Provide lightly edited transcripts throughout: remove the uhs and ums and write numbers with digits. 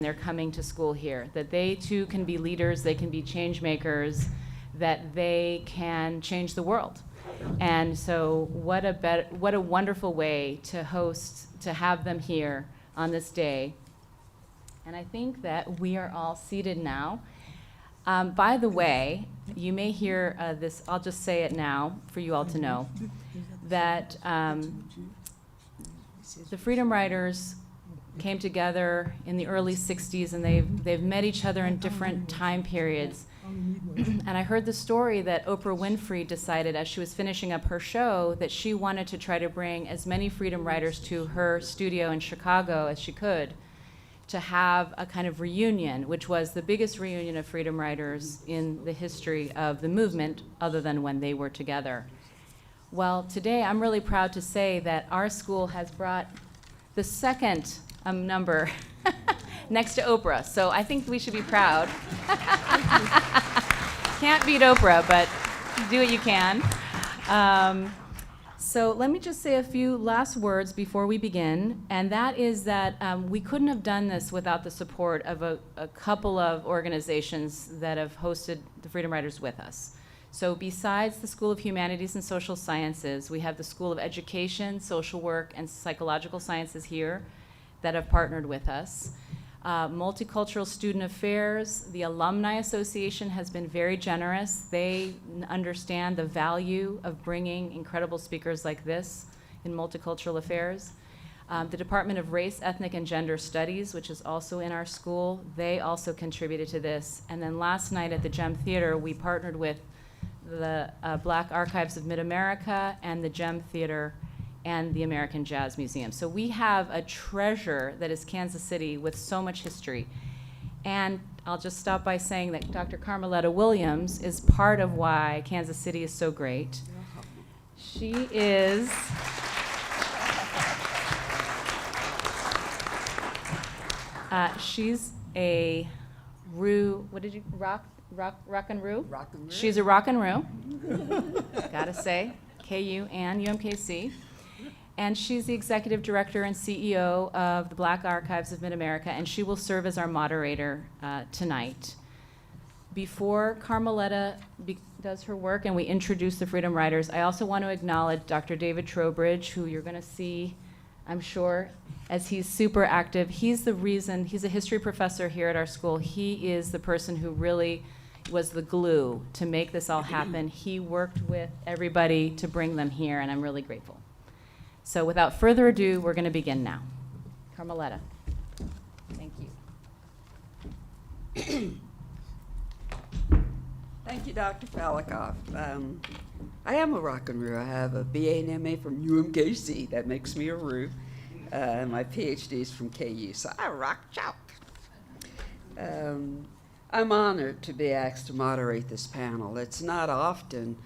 they're coming to school here, that they too can be leaders, they can be change makers, that they can change the world. And so what a wonderful way to host, to have them here on this day. And I think that we are all seated now. By the way, you may hear this, I'll just say it now for you all to know, that the Freedom Riders came together in the early 60s, and they've met each other in different time periods. And I heard the story that Oprah Winfrey decided as she was finishing up her show that she wanted to try to bring as many Freedom Riders to her studio in Chicago as she could to have a kind of reunion, which was the biggest reunion of Freedom Riders in the history of the movement other than when they were together. Well, today I'm really proud to say that our school has brought the second number next to Oprah, so I think we should be proud. Can't beat Oprah, but do what you can. So let me just say a few last words before we begin, and that is that we couldn't have done this without the support of a couple of organizations that have hosted the Freedom Riders with us. So besides the School of Humanities and Social Sciences, we have the School of Education, Social Work, and Psychological Sciences here that have partnered with us. Multicultural Student Affairs, the Alumni Association has been very generous. They understand the value of bringing incredible speakers like this in multicultural affairs. The Department of Race, Ethnic, and Gender Studies, which is also in our school, they also contributed to this. And then last night at the Gem Theater, we partnered with the Black Archives of Mid-America and the Gem Theater and the American Jazz Museum. So we have a treasure that is Kansas City with so much history. And I'll just stop by saying that Dr. Carmaletta Williams is part of why Kansas City is so great. She is she's a rock and roux? Rock and roux. She's a rock and roux. Gotta say, KU and UMKC. And she's the executive director and CEO of the Black Archives of Mid-America, and she will serve as our moderator tonight. Before Carmaletta does her work and we introduce the Freedom Riders, I also want to acknowledge Dr. David Trowbridge, who you're going to see, I'm sure, as he's super active. He's the reason, he's a history professor here at our school. He is the person who really was the glue to make this all happen. He worked with everybody to bring them here, and I'm really grateful. So without further ado, we're going to begin now. Carmaletta. Thank you. Thank you, Dr. Falikoff. I am a rock and roux. I have a BA and MA from UMKC. That makes me a roux. And my PhD is from KU, so I rock out. I'm honored to be asked to moderate this panel. It's not often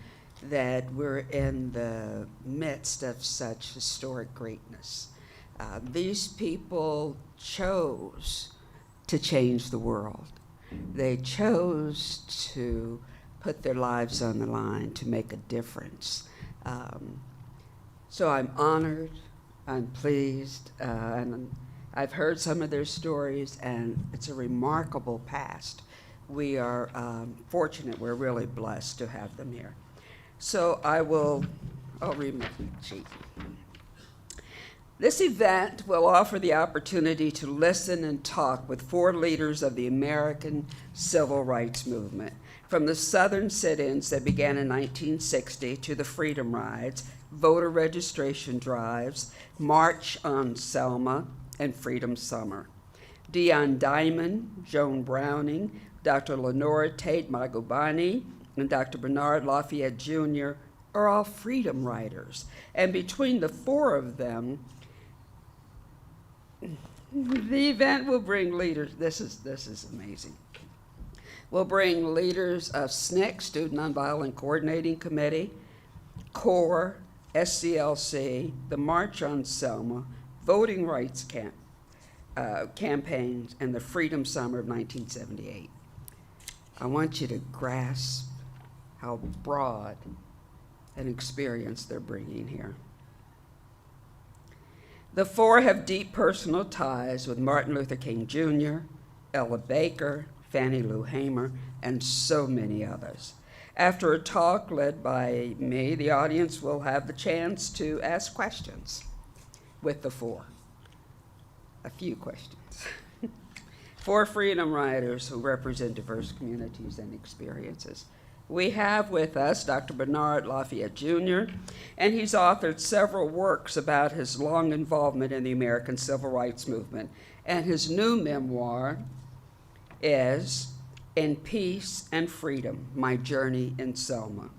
that we're in the midst of such historic greatness. These people chose to change the world. They chose to put their lives on the line to make a difference. So I'm honored, I'm pleased, and I've heard some of their stories, and it's a remarkable past. We are fortunate, we're really blessed to have them here. So I'll read my sheet. This event will offer the opportunity to listen and talk with 4 leaders of the American Civil Rights Movement, from the Southern sit-ins that began in 1960 to the Freedom Rides, voter registration drives, March on Selma, and Freedom Summer. Dion Diamond, Joan Browning, Dr. Lenora Taitt-Magubane, and Dr. Bernard LaFayette Jr. are all Freedom Riders. And between the 4 of them, the event will bring leaders, this is amazing. We'll bring leaders of SNCC, Student Nonviolent Coordinating Committee, CORE, SCLC, the March on Selma, Voting Rights campaigns, and the Freedom Summer of 1978. I want you to grasp how broad an experience they're bringing here. The 4 have deep personal ties with Martin Luther King Jr., Ella Baker, Fannie Lou Hamer, and so many others. After a talk led by me, the audience will have the chance to ask questions with the four. A few questions. Four freedom riders who represent diverse communities and experiences. We have with us Dr. Bernard LaFayette Jr., and he's authored several works about his long involvement in the American Civil Rights Movement. And his new memoir is In Peace and Freedom, My Journey in Selma.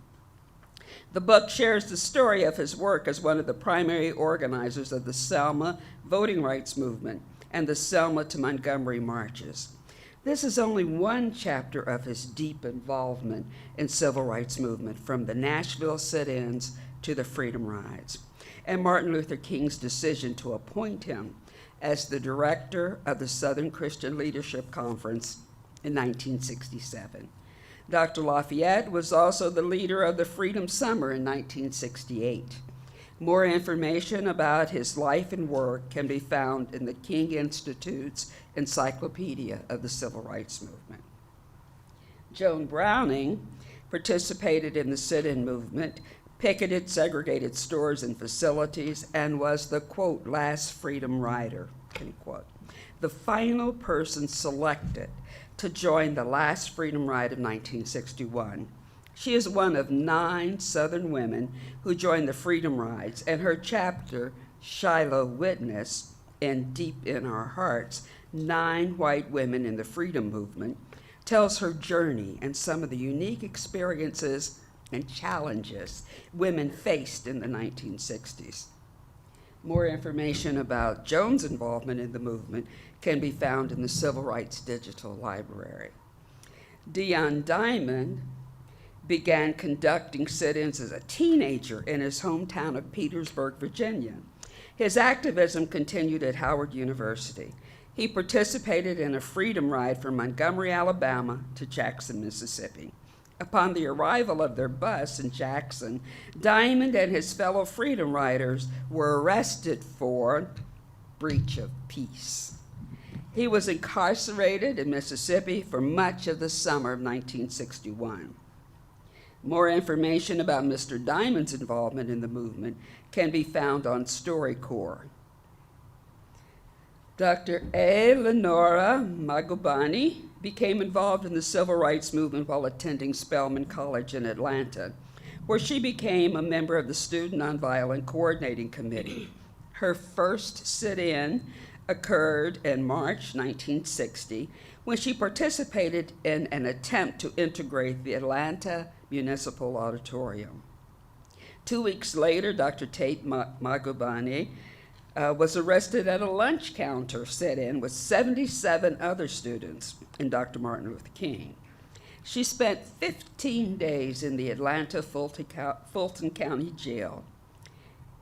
The book shares the story of his work as one of the primary organizers of the Selma voting rights movement and the Selma to Montgomery marches. This is only one chapter of his deep involvement in civil rights movement, from the Nashville sit-ins to the Freedom Rides, and Martin Luther King's decision to appoint him as the director of the Southern Christian Leadership Conference in 1967. Dr. Lafayette was also the leader of the Freedom Summer in 1968. More information about his life and work can be found in the King Institute's Encyclopedia of the Civil Rights Movement. Joan Browning participated in the sit-in movement, picketed segregated stores and facilities, and was the, quote, last freedom rider, end quote, the final person selected to join the last freedom ride of 1961. She is one of 9 Southern women who joined the Freedom Rides, and her chapter, Shiloh Witness, in Deep in Our Hearts, 9 White Women in the Freedom Movement, tells her journey and some of the unique experiences and challenges women faced in the 1960s. More information about Joan's involvement in the movement can be found in the Civil Rights Digital Library. Dion Diamond began conducting sit-ins as a teenager in his hometown of Petersburg, Virginia. His activism continued at Howard University. He participated in a freedom ride from Montgomery, Alabama to Jackson, Mississippi. Upon the arrival of their bus in Jackson, Diamond and his fellow freedom riders were arrested for breach of peace. He was incarcerated in Mississippi for much of the summer of 1961. More information about Mr. Diamond's involvement in the movement can be found on StoryCorps. Dr. A. Lenora Magubane became involved in the civil rights movement while attending Spelman College in Atlanta, where she became a member of the Student Nonviolent Coordinating Committee. Her first sit-in occurred in March 1960 when she participated in an attempt to integrate the Atlanta Municipal Auditorium. 2 weeks later, Dr. Taitt-Magubane was arrested at a lunch counter sit-in with 77 other students and Dr. Martin Luther King. She spent 15 days in the Atlanta Fulton County Jail.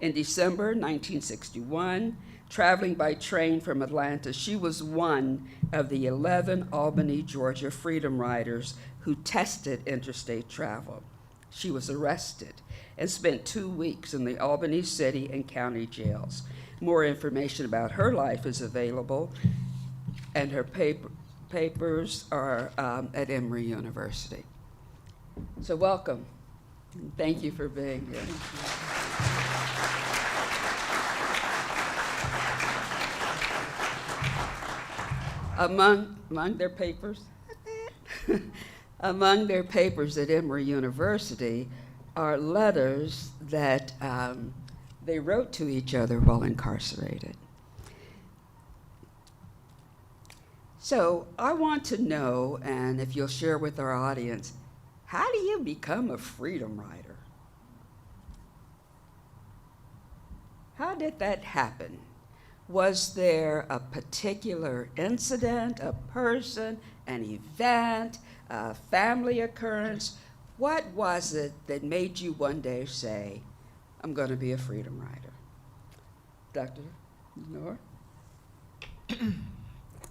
In December 1961, traveling by train from Atlanta, she was one of the 11 Albany, Georgia Freedom Riders who tested interstate travel. She was arrested and spent 2 weeks in the Albany city and county jails. More information about her life is available, and her papers are at Emory University. So welcome. Thank you for being here. Among their papers, among their papers at Emory University are letters that they wrote to each other while incarcerated. So I want to know, and if you'll share with our audience, how do you become a freedom rider? How did that happen? Was there a particular incident, a person, an event, a family occurrence? What was it that made you one day say, I'm going to be a freedom rider? Dr. Lenora?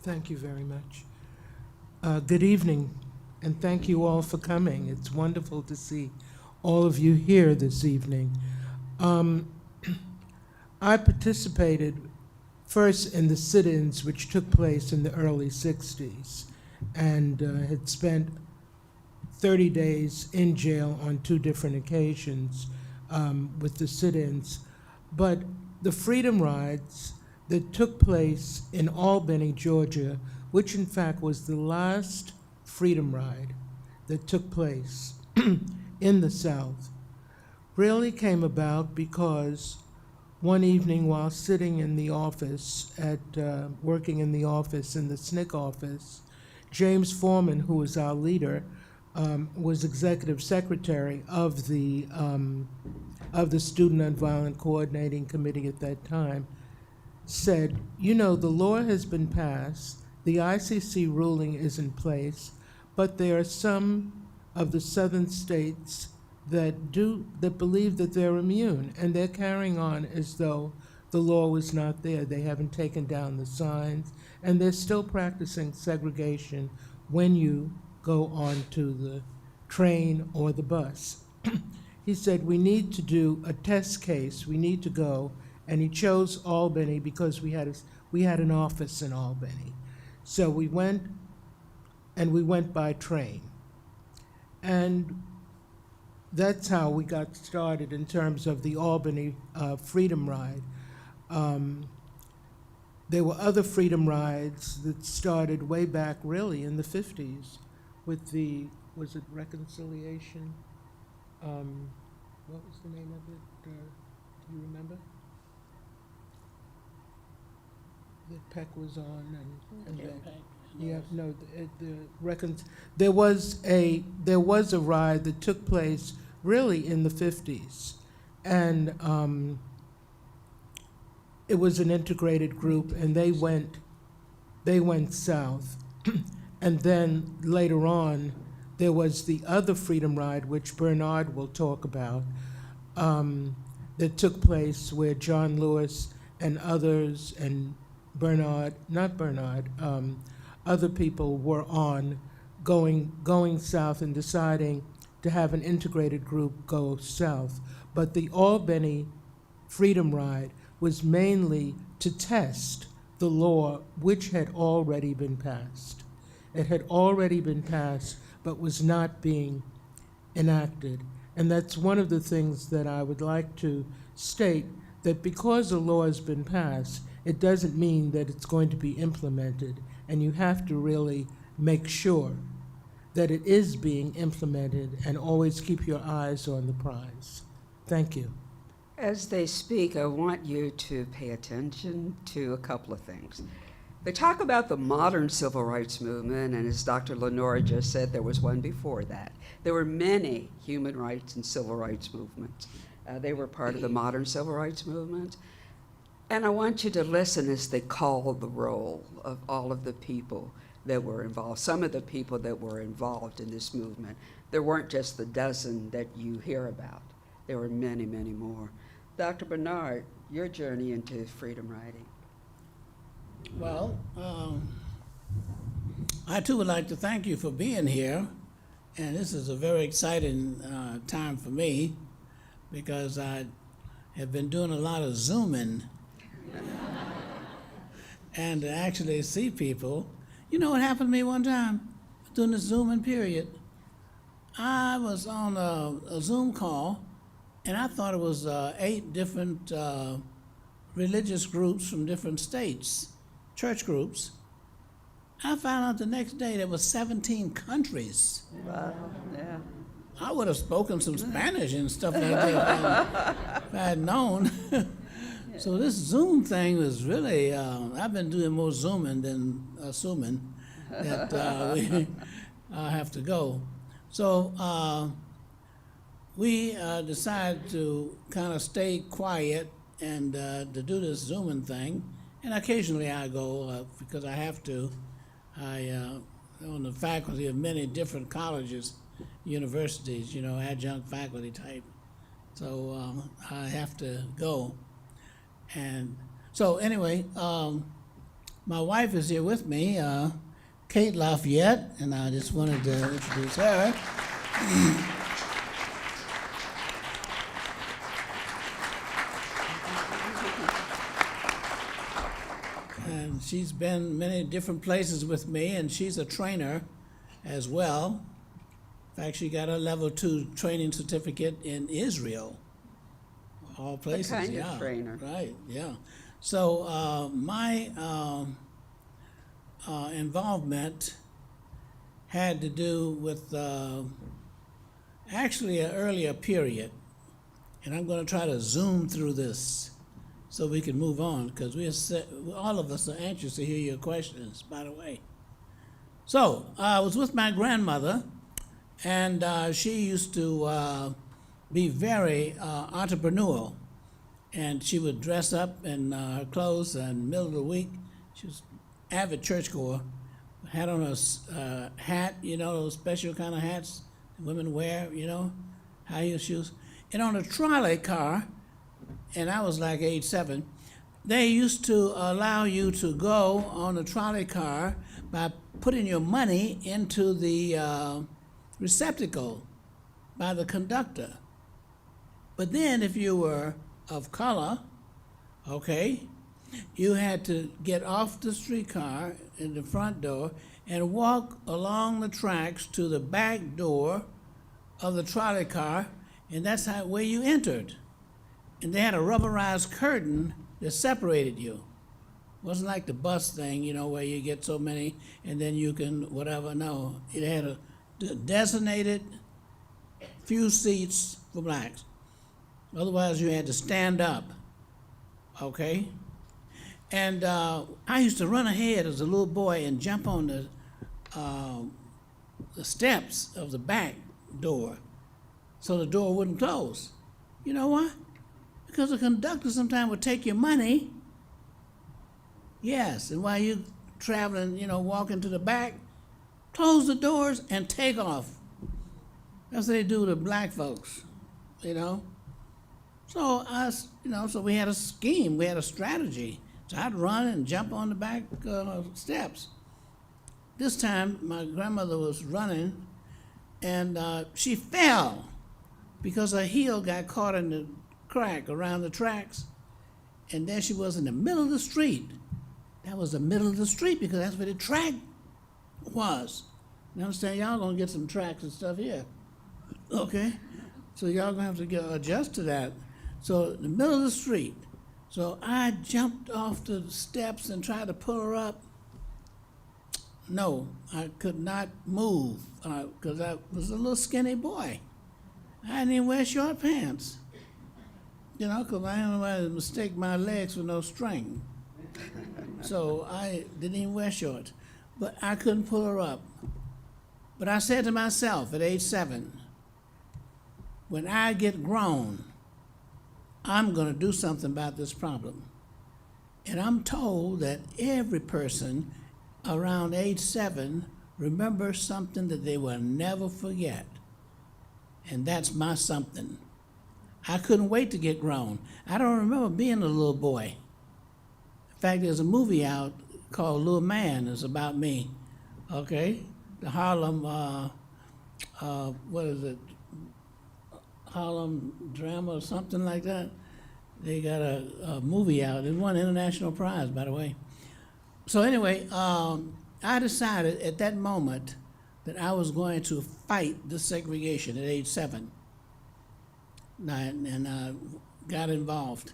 Thank you very much. Good evening, and thank you all for coming. It's wonderful to see all of you here this evening. I participated first in the sit-ins which took place in the early 60s, and had spent 30 days in jail on 2 different occasions with the sit-ins. But the freedom rides that took place in Albany, Georgia, which in fact was the last freedom ride that took place in the South, really came about because one evening while sitting in the office working in the office, in the SNCC office, James Foreman, who was our leader, was executive secretary of the Student Nonviolent Coordinating Committee at that time, said, you know, the law has been passed, the ICC ruling is in place, but there are some of the southern states that believe that they're immune, and they're carrying on as though the law was not there. They haven't taken down the signs, and they're still practicing segregation when you go onto the train or the bus. He said, we need to do a test case, we need to go, and he chose Albany because we had an office in Albany. So we went, and we went by train. And that's how we got started in terms of the Albany Freedom Ride. There were other freedom rides that started way back really in the 50s with the, was it Reconciliation? What was the name of it? Do you remember? That Peck was on and yeah, no, there was a ride that took place really in the 50s, and it was an integrated group, and they went south, and then later on there was the other freedom ride, which Bernard will talk about, that took place where John Lewis and others and other people were on going south and deciding to have an integrated group go south. But the Albany Freedom Ride was mainly to test the law which had already been passed. It had already been passed, but was not being enacted. And that's one of the things that I would like to state, that because a law has been passed, it doesn't mean that it's going to be implemented, and you have to really make sure that it is being implemented and always keep your eyes on the prize. Thank you. As they speak, I want you to pay attention to a couple of things. They talk about the modern civil rights movement, and as Dr. Lenora just said, there was one before that. There were many human rights and civil rights movements. They were part of the modern civil rights movement. And I want you to listen as they call the roll of all of the people that were involved, some of the people that were involved in this movement. There weren't just the dozen that you hear about. There were many, many more. Dr. Bernard, your journey into freedom riding. Well, I too would like to thank you for being here. And this is a very exciting time for me because I have been doing a lot of Zooming and to actually see people. You know what happened to me one time during the Zooming period? I was on a Zoom call, and I thought it was 8 different religious groups from different states, church groups. I found out the next day there were 17 countries. Wow, yeah. I would have spoken some Spanish and stuff like that if I had known. So this Zoom thing was really, I've been doing more Zooming than assuming that we have to go. So we decided to kind of stay quiet and to do this Zooming thing. And occasionally I go because I have to. I on the faculty of many different colleges, universities, you know, adjunct faculty type. So I have to go. And so anyway, my wife is here with me, Kate LaFayette, and I just wanted to introduce her. she's been many different places with me, and she's a trainer as well. In fact, she got a level 2 training certificate in Israel. All places, kind of yeah. trainer? Right, yeah. So my involvement had to do with actually an earlier period. And I'm going to try to zoom through this so we can move on, because all of us are anxious to hear your questions, by the way. So I was with my grandmother, and she used to be very entrepreneurial. And she would dress up in her clothes in the middle of the week. She was avid churchgoer, had on a hat, you know, those special kind of hats women wear, you know, high heel shoes. And on a trolley car, and I was like age 7, they used to allow you to go on a trolley car by putting your money into the receptacle by the conductor. But then if you were of color, okay, you had to get off the streetcar in the front door and walk along the tracks to the back door of the trolley car, and that's where you entered. And they had a rubberized curtain that separated you. It wasn't like the bus thing, you know, where you get so many and then you can whatever. No, it had a designated few seats for blacks. Otherwise, you had to stand up, okay? And I used to run ahead as a little boy and jump on the steps of the back door so the door wouldn't close. You know why? Because the conductor sometimes would take your money. Yes, and while you're traveling, you know, walking to the back, close the doors and take off. That's what they do to black folks, you know? So so we had a scheme, we had a strategy. So I'd run and jump on the back steps. This time, my grandmother was running, and she fell because her heel got caught in the crack around the tracks, and there she was in the middle of the street. That was the middle of the street because that's where the track was. You understand? Y'all gonna get some tracks and stuff here, okay? So y'all gonna have to adjust to that. So in the middle of the street. So I jumped off the steps and tried to pull her up. No, I could not move because I was a little skinny boy. I didn't even wear short pants. You know, because I didn't want to mistake my legs for no string. So I didn't even wear shorts. But I couldn't pull her up. But I said to myself at age 7, when I get grown, I'm going to do something about this problem. And I'm told that every person around age 7 remembers something that they will never forget. And that's my something. I couldn't wait to get grown. I don't remember being a little boy. In fact, there's a movie out called Little Man. It's about me, okay? The Harlem, what is it? Harlem drama or something like that. They got a movie out. It won an international prize, by the way. So anyway, I decided at that moment that I was going to fight the segregation at age 7. And I got involved.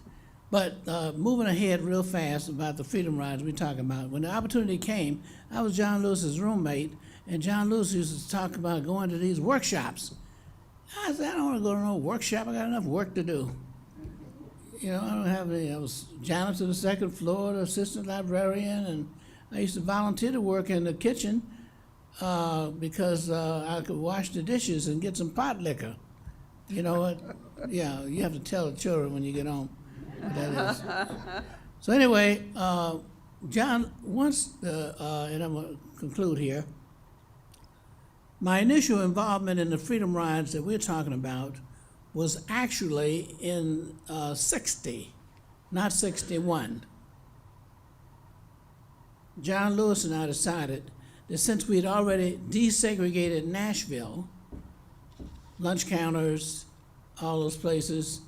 But moving ahead real fast about the freedom rides we're talking about, when the opportunity came, I was John Lewis's roommate, and John Lewis used to talk about going to these workshops. I said, I don't want to go to no workshop. I got enough work to do. You know, I don't have any. I was janitor to the second floor, the assistant librarian, and I used to volunteer to work in the kitchen because I could wash the dishes and get some pot liquor. You know what? Yeah, you have to tell the children when you get home what that is. So anyway, John, and I'm going to conclude here, my initial involvement in the freedom rides that we're talking about was actually in 60, not 61. John Lewis and I decided that since we had already desegregated Nashville, lunch counters, all those places,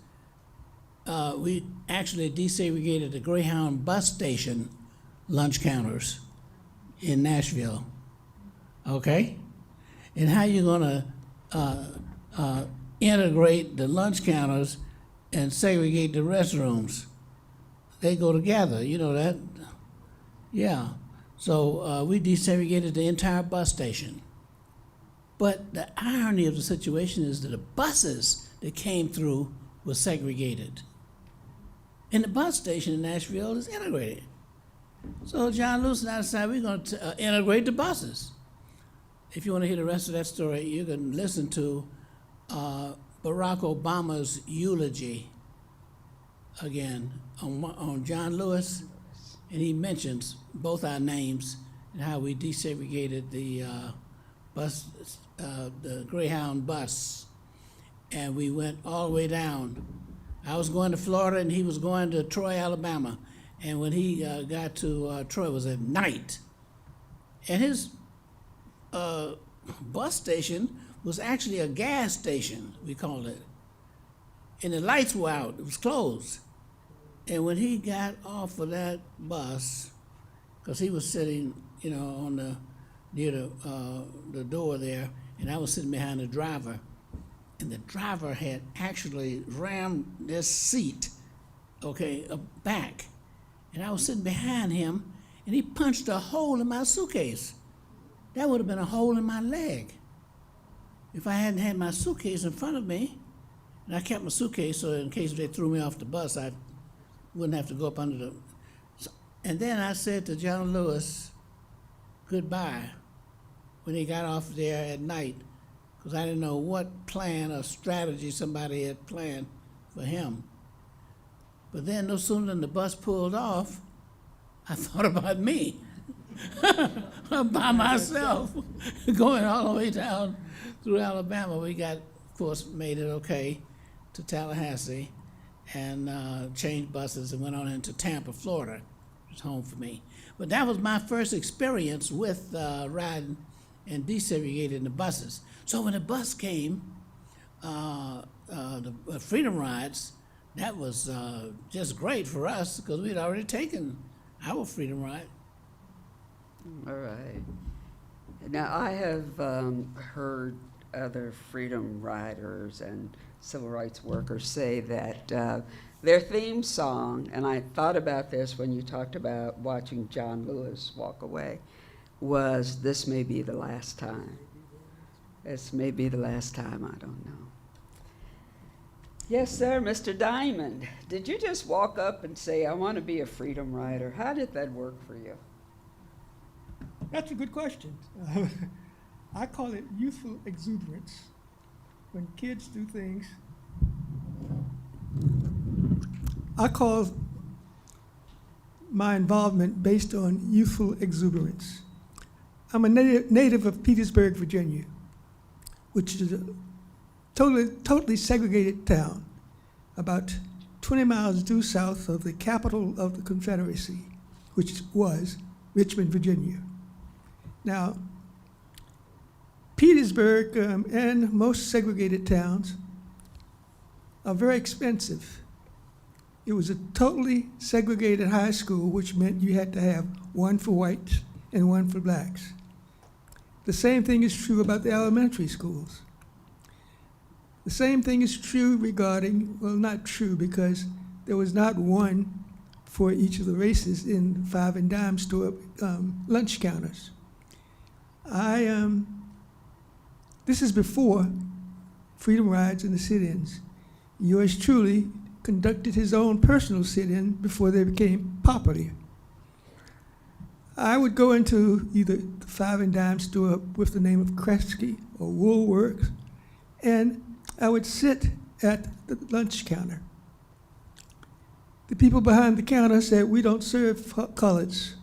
we actually desegregated the Greyhound bus station lunch counters in Nashville, okay? And how you gonna integrate the lunch counters and segregate the restrooms? They go together, you know that? Yeah. So we desegregated the entire bus station. But the irony of the situation is that the buses that came through were segregated. And the bus station in Nashville is integrated. So John Lewis and I decided we're going to integrate the buses. If you want to hear the rest of that story, you can listen to Barack Obama's eulogy again on John Lewis, and he mentions both our names and how we desegregated the bus, the Greyhound bus, and we went all the way down. I was going to Florida, and he was going to Troy, Alabama, and when he got to Troy, it was at night, and his bus station was actually a gas station, we called it, and the lights were out, it was closed. And when he got off of that bus, because he was sitting, you know, on the near the door there, and I was sitting behind the driver, and the driver had actually rammed this seat, okay, back, and I was sitting behind him, and he punched a hole in my suitcase. That would have been a hole in my leg if I hadn't had my suitcase in front of me, and I kept my suitcase so in case they threw me off the bus, I wouldn't have to go up under the. And then I said to John Lewis goodbye when he got off there at night, because I didn't know what plan or strategy somebody had planned for him. But then no sooner than the bus pulled off, I thought about me by myself going all the way down through Alabama. We got, of course, made it okay to Tallahassee and changed buses and went on into Tampa, Florida. It was home for me. But that was my first experience with riding and desegregating the buses. So when the bus came, the Freedom Rides, that was just great for us because we'd already taken our Freedom Ride. All right. Now, I have heard other freedom riders and civil rights workers say that their theme song, and I thought about this when you talked about watching John Lewis walk away, was "This May Be the Last Time." This may be the last time, I don't know. Yes, sir, Mr. Diamond. Did you just walk up and say, "I want to be a freedom rider"? How did that work for you? That's a good question. I call it youthful exuberance. When kids do things, I call my involvement based on youthful exuberance. I'm a native of Petersburg, Virginia, which is a totally segregated town, about 20 miles due south of the capital of the Confederacy, which was Richmond, Virginia. Now, Petersburg and most segregated towns are very expensive. It was a totally segregated high school, which meant you had to have one for whites and one for blacks. The same thing is true about the elementary schools. The same thing is true regarding, well, not true, because there was not one for each of the races in 5 and dime store lunch counters. This is before Freedom Rides and the sit-ins. Yours truly conducted his own personal sit-in before they became popular. I would go into either the 5 and dime store with the name of Kresge or Woolworths, and I would sit at the lunch counter. The people behind the counter said, "We don't serve coloreds."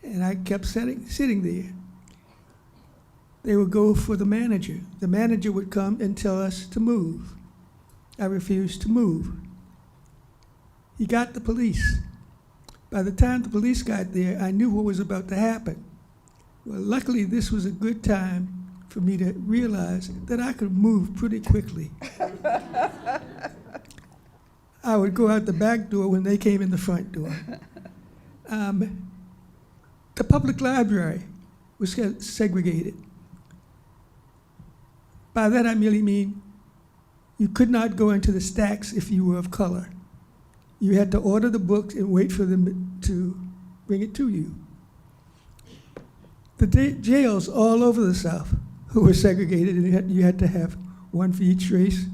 And I kept sitting there. They would go for the manager. The manager would come and tell us to move. I refused to move. He got the police. By the time the police got there, I knew what was about to happen. Well, luckily, this was a good time for me to realize that I could move pretty quickly. I would go out the back door when they came in the front door. The public library was segregated. By that I merely mean you could not go into the stacks if you were of color. You had to order the books and wait for them to bring it to you. The jails all over the South were segregated, and you had to have one for each race,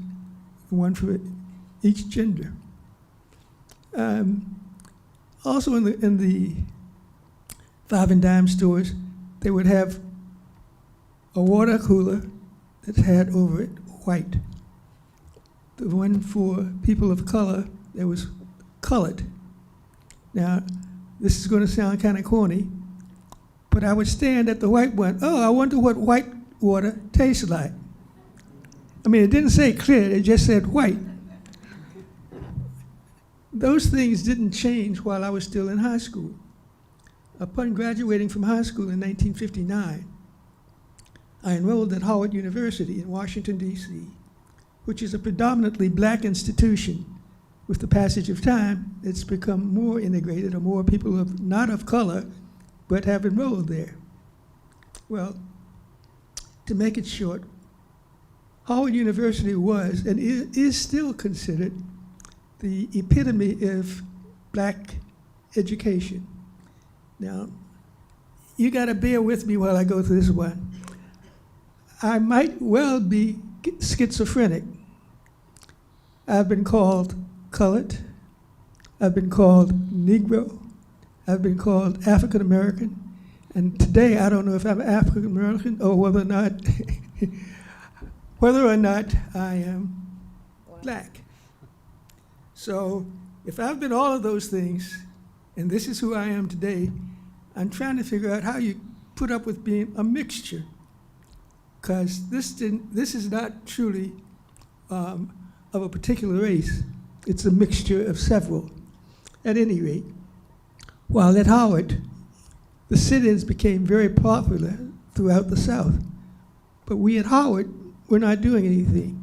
one for each gender. Also in the 5 and dime stores, they would have a water cooler that had over it white. The one for people of color, that was colored. Now, this is going to sound kind of corny, but I would stand at the white one. Oh, I wonder what white water tastes like. I mean, it didn't say clear, it just said white. Those things didn't change while I was still in high school. Upon graduating from high school in 1959, I enrolled at Howard University in Washington, D.C., which is a predominantly black institution. With the passage of time, it's become more integrated, or more people not of color, but have enrolled there. Well, to make it short, Howard University was and is still considered the epitome of black education. Now, you gotta bear with me while I go through this one. I might well be schizophrenic. I've been called colored, I've been called Negro, I've been called African American, and today I don't know if I'm African American or whether or not I am black. So if I've been all of those things, and this is who I am today, I'm trying to figure out how you put up with being a mixture, because this is not truly of a particular race. It's a mixture of several. At any rate, while at Howard, the sit-ins became very popular throughout the South. But we at Howard were not doing anything,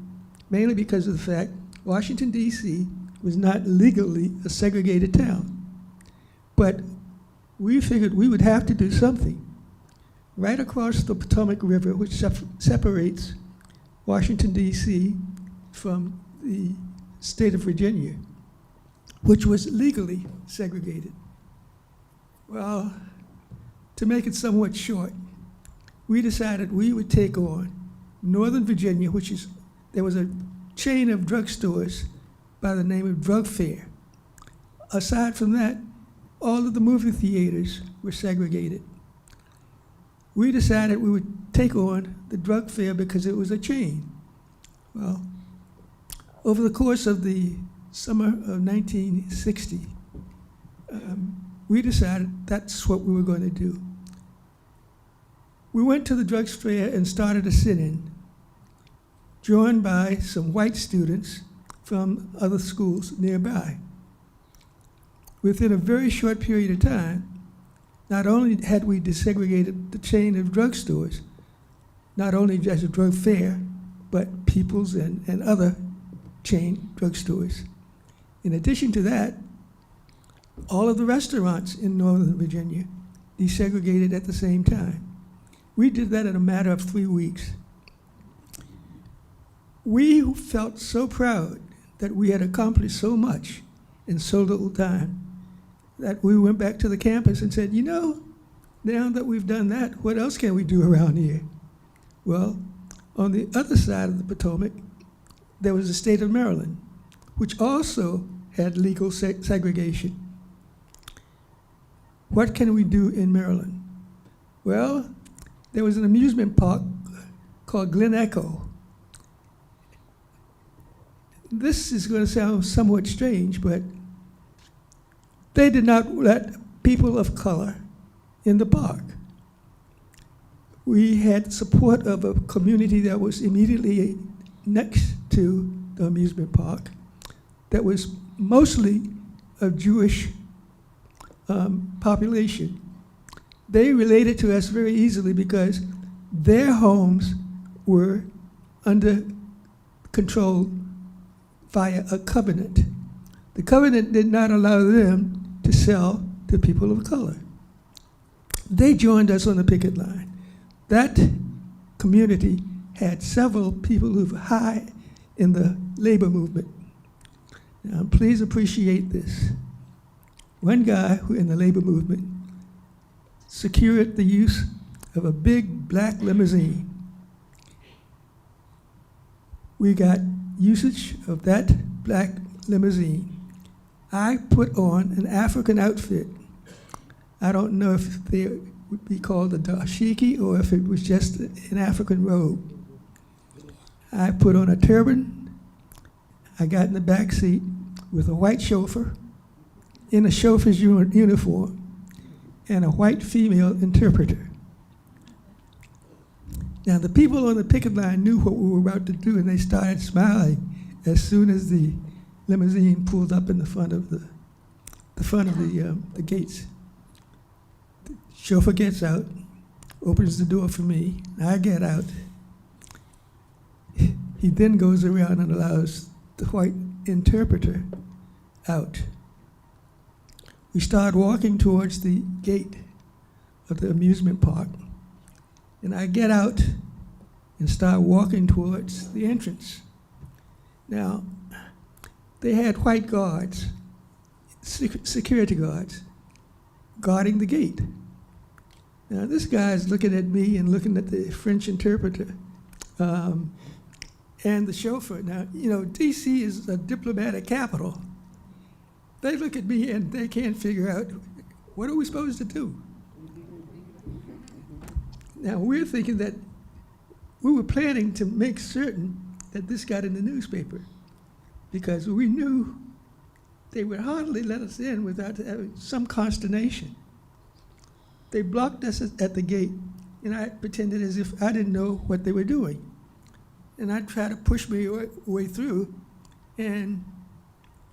mainly because of the fact Washington, D.C. was not legally a segregated town. But we figured we would have to do something. Right across the Potomac River, which separates Washington, D.C. from the state of Virginia, which was legally segregated. Well, to make it somewhat short, we decided we would take on Northern Virginia, there was a chain of drugstores by the name of Drug Fair. Aside from that, all of the movie theaters were segregated. We decided we would take on the Drug Fair because it was a chain. Well, over the course of the summer of 1960, we decided that's what we were going to do. We went to the drug fair and started a sit-in, joined by some white students from other schools nearby. Within a very short period of time, not only had we desegregated the chain of drugstores, not only just a drug fair, but People's and other chain drugstores. In addition to that, all of the restaurants in Northern Virginia desegregated at the same time. We did that in a matter of 3 weeks. We felt so proud that we had accomplished so much in so little time that we went back to the campus and said, you know, now that we've done that, what else can we do around here? Well, on the other side of the Potomac, there was the state of Maryland, which also had legal segregation. What can we do in Maryland? Well, there was an amusement park called Glen Echo. This is going to sound somewhat strange, but they did not let people of color in the park. We had support of a community that was immediately next to the amusement park that was mostly a Jewish population. They related to us very easily because their homes were under control via a covenant. The covenant did not allow them to sell to people of color. They joined us on the picket line. That community had several people who were high in the labor movement. Now, please appreciate this. One guy who in the labor movement secured the use of a big black limousine. We got usage of that black limousine. I put on an African outfit. I don't know if they would be called a dashiki or if it was just an African robe. I put on a turban. I got in the back seat with a white chauffeur in a chauffeur's uniform and a white female interpreter. Now, the people on the picket line knew what we were about to do, and they started smiling as soon as the limousine pulled up in the front of the gates. The chauffeur gets out, opens the door for me. I get out. He then goes around and allows the white interpreter out. We start walking towards the gate of the amusement park. And I get out and start walking towards the entrance. Now, they had white guards, security guards, guarding the gate. Now, this guy's looking at me and looking at the French interpreter and the chauffeur. Now, you know, D.C. is a diplomatic capital. They look at me and they can't figure out, what are we supposed to do? Now, we're thinking that we were planning to make certain that this got in the newspaper because we knew they would hardly let us in without having some consternation. They blocked us at the gate, and I pretended as if I didn't know what they were doing. And I tried to push my way through, and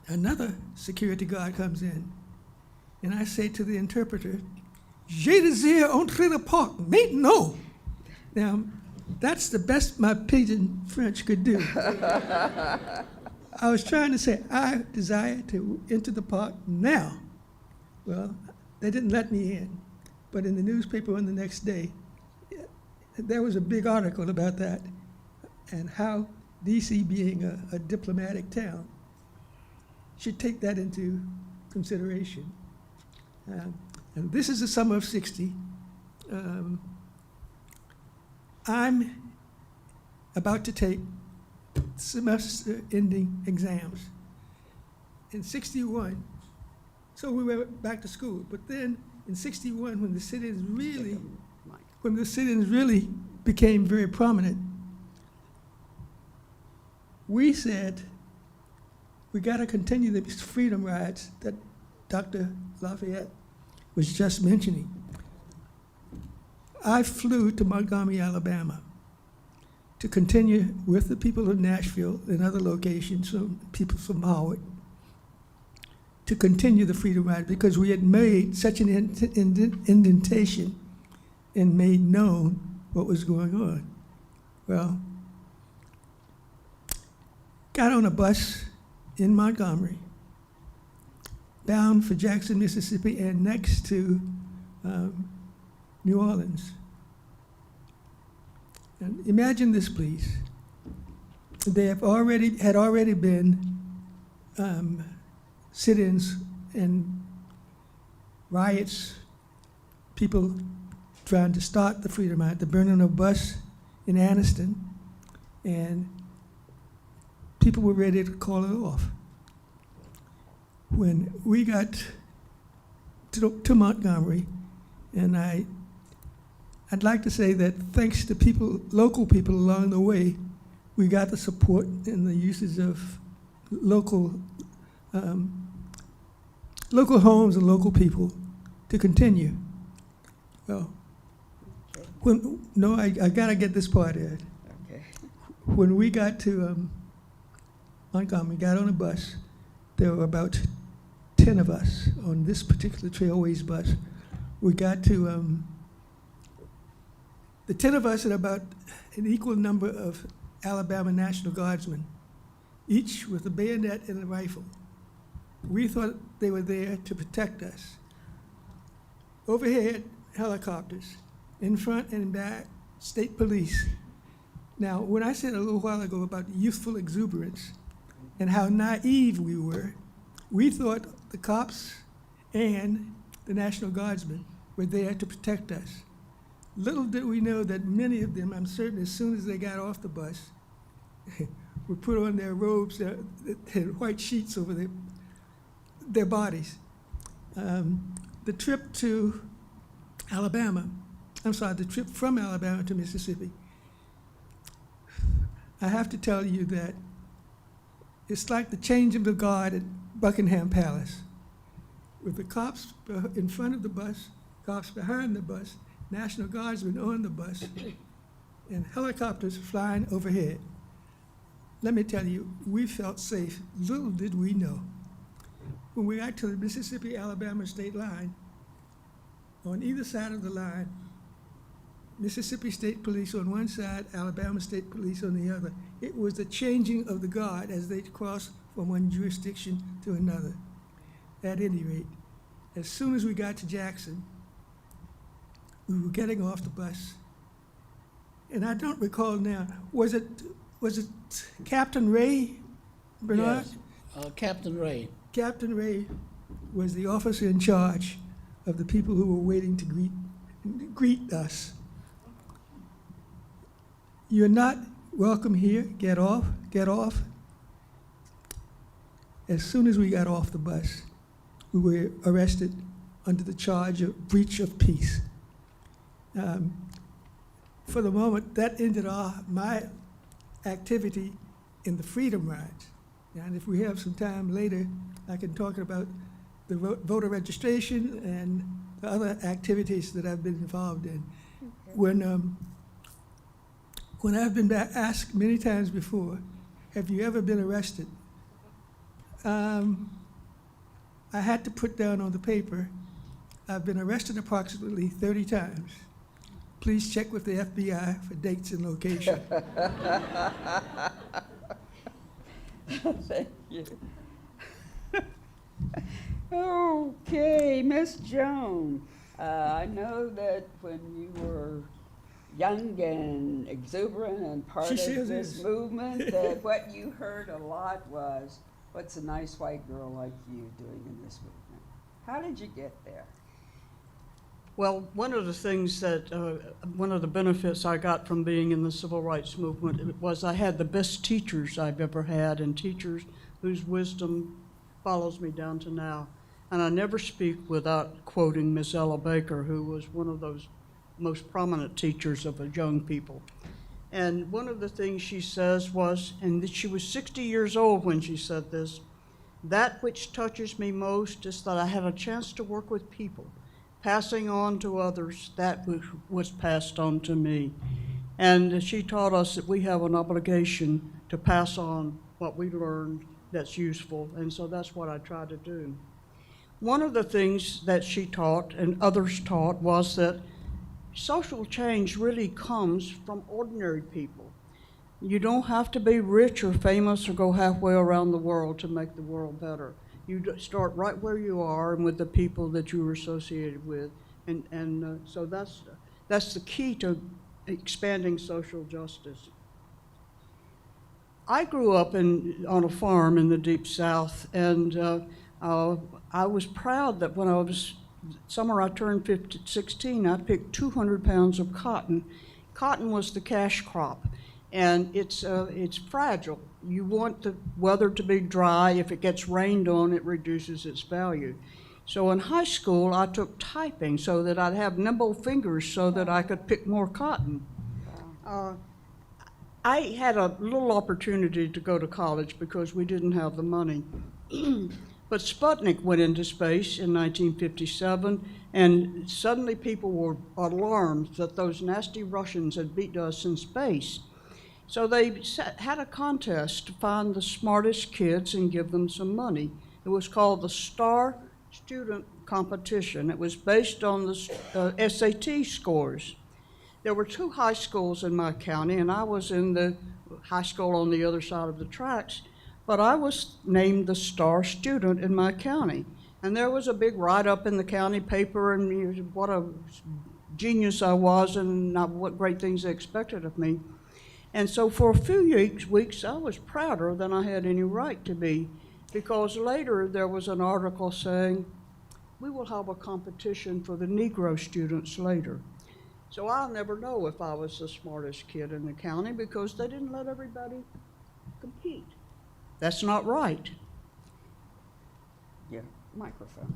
another security guard comes in. And I say to the interpreter, "Je désire entrer le parc, maintenant." Now, that's the best my pidgin French could do. I was trying to say, I desire to enter the park now. Well, they didn't let me in. But in the newspaper on the next day, there was a big article about that and how D.C. being a diplomatic town should take that into consideration. And this is the summer of '60. I'm about to take semester-ending exams. In '61, so we went back to school. But then in '61, when the sit-ins really became very prominent, we said, we got to continue the freedom rides that Dr. LaFayette was just mentioning. I flew to Montgomery, Alabama, to continue with the people of Nashville and other locations, some people from Howard, to continue the freedom ride because we had made such an indentation and made known what was going on. Well, got on a bus in Montgomery, bound for Jackson, Mississippi, and next to New Orleans. And imagine this, please. There had already been sit-ins and riots, people trying to start the freedom ride, the burning of a bus in Anniston, and people were ready to call it off. When we got to Montgomery, and I'd like to say that thanks to local people along the way, we got the support and the uses of local homes and local people to continue. Well, I gotta get this part in. Okay. When we got to Montgomery, got on a bus, there were about 10 of us on this particular Trailways bus. We got to, the 10 of us and about an equal number of Alabama National Guardsmen, each with a bayonet and a rifle. We thought they were there to protect us. Overhead, helicopters. In front and back, state police. Now, when I said a little while ago about youthful exuberance and how naive we were, we thought the cops and the National Guardsmen were there to protect us. Little did we know that many of them, I'm certain as soon as they got off the bus, would put on their robes that had white sheets over their bodies. The trip to Alabama, the trip from Alabama to Mississippi, I have to tell you that it's like the change of the guard at Buckingham Palace, with the cops in front of the bus, cops behind the bus, National Guardsmen on the bus, and helicopters flying overhead. Let me tell you, we felt safe. Little did we know. When we got to the Mississippi-Alabama state line, on either side of the line, Mississippi State Police on one side, Alabama State Police on the other. It was the changing of the guard as they crossed from one jurisdiction to another. At any rate, as soon as we got to Jackson, we were getting off the bus. And I don't recall now, was it Captain Ray, Bernard? Yes, Captain Ray. Captain Ray was the officer in charge of the people who were waiting to greet us. You're not welcome here, get off, get off. As soon as we got off the bus, we were arrested under the charge of breach of peace. For the moment, that ended my activity in the Freedom Rides. And if we have some time later, I can talk about the voter registration and the other activities that I've been involved in. When I've been asked many times before, have you ever been arrested? I had to put down on the paper, I've been arrested approximately 30 times. Please check with the FBI for dates and location. Thank you. Okay, Miss Joan, I know that when you were young and exuberant and part of this movement, that what you heard a lot was, what's a nice white girl like you doing in this movement? How did you get there? Well, one of the things that, one of the benefits I got from being in the civil rights movement was I had the best teachers I've ever had, and teachers whose wisdom follows me down to now. And I never speak without quoting Miss Ella Baker, who was one of those most prominent teachers of the young people. And one of the things she says was, and that she was 60 years old when she said this, that which touches me most is that I had a chance to work with people, passing on to others that which was passed on to me. And she taught us that we have an obligation to pass on what we learned that's useful, and so that's what I try to do. One of the things that she taught and others taught was that social change really comes from ordinary people. You don't have to be rich or famous or go halfway around the world to make the world better. You start right where you are and with the people that you are associated with. And so that's the key to expanding social justice. I grew up on a farm in the Deep South, and I was proud that when I was summer I turned 16, I picked 200 pounds of cotton. Cotton was the cash crop, and it's fragile. You want the weather to be dry. If it gets rained on, it reduces its value. So in high school, I took typing so that I'd have nimble fingers so that I could pick more cotton. I had a little opportunity to go to college because we didn't have the money. But Sputnik went into space in 1957, and suddenly people were alarmed that those nasty Russians had beat us in space. So they had a contest to find the smartest kids and give them some money. It was called the Star Student Competition. It was based on the SAT scores. There were 2 high schools in my county, and I was in the high school on the other side of the tracks, but I was named the star student in my county. And there was a big write-up in the county paper, and what a genius I was, and what great things they expected of me. And so for a few weeks, I was prouder than I had any right to be, because later there was an article saying, we will have a competition for the Negro students later. So I'll never know if I was the smartest kid in the county, because they didn't let everybody compete. That's not right. Yeah, microphone.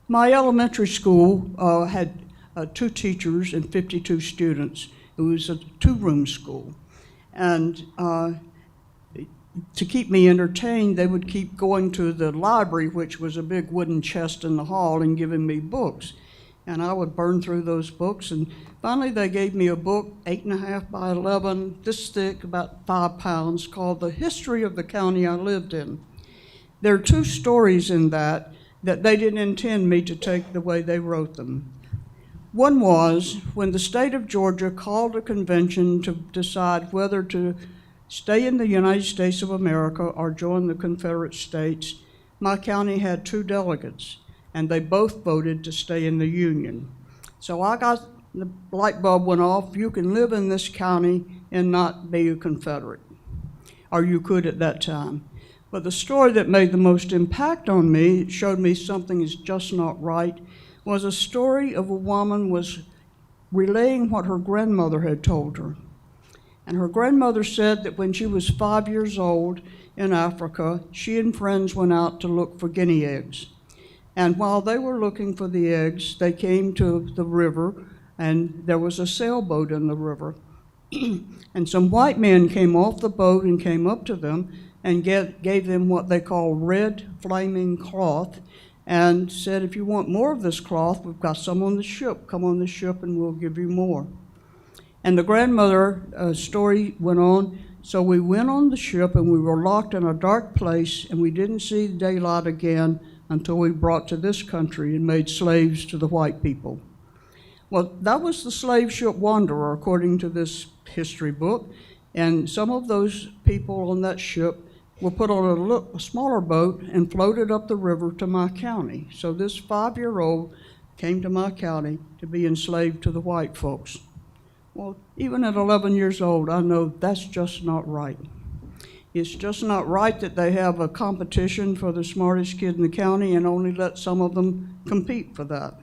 My elementary school had 2 teachers and 52 students. It was a 2-room school. And to keep me entertained, they would keep going to the library, which was a big wooden chest in the hall, and giving me books. And I would burn through those books. And finally, they gave me a book, 8.5 by 11, this thick, about 5 pounds, called The History of the County I Lived in. There are 2 stories in that they didn't intend me to take the way they wrote them. One was when the state of Georgia called a convention to decide whether to stay in the United States of America or join the Confederate States. My county had 2 delegates, and they both voted to stay in the Union. So the light bulb went off. You can live in this county and not be a Confederate, or you could at that time. But the story that made the most impact on me, it showed me something is just not right, was a story of a woman was relaying what her grandmother had told her. And her grandmother said that when she was 5 years old in Africa, she and friends went out to look for guinea eggs. And while they were looking for the eggs, they came to the river, and there was a sailboat in the river. And some white men came off the boat and came up to them and gave them what they call red flaming cloth, and said, if you want more of this cloth, we've got some on the ship. Come on the ship and we'll give you more. And the grandmother story went on. So we went on the ship, and we were locked in a dark place, and we didn't see daylight again until we brought to this country and made slaves to the white people. Well, that was the slave ship Wanderer, according to this history book. And some of those people on that ship were put on a smaller boat and floated up the river to my county. So this 5-year-old came to my county to be enslaved to the white folks. Well, even at 11 years old, I know that's just not right. It's just not right that they have a competition for the smartest kid in the county and only let some of them compete for that.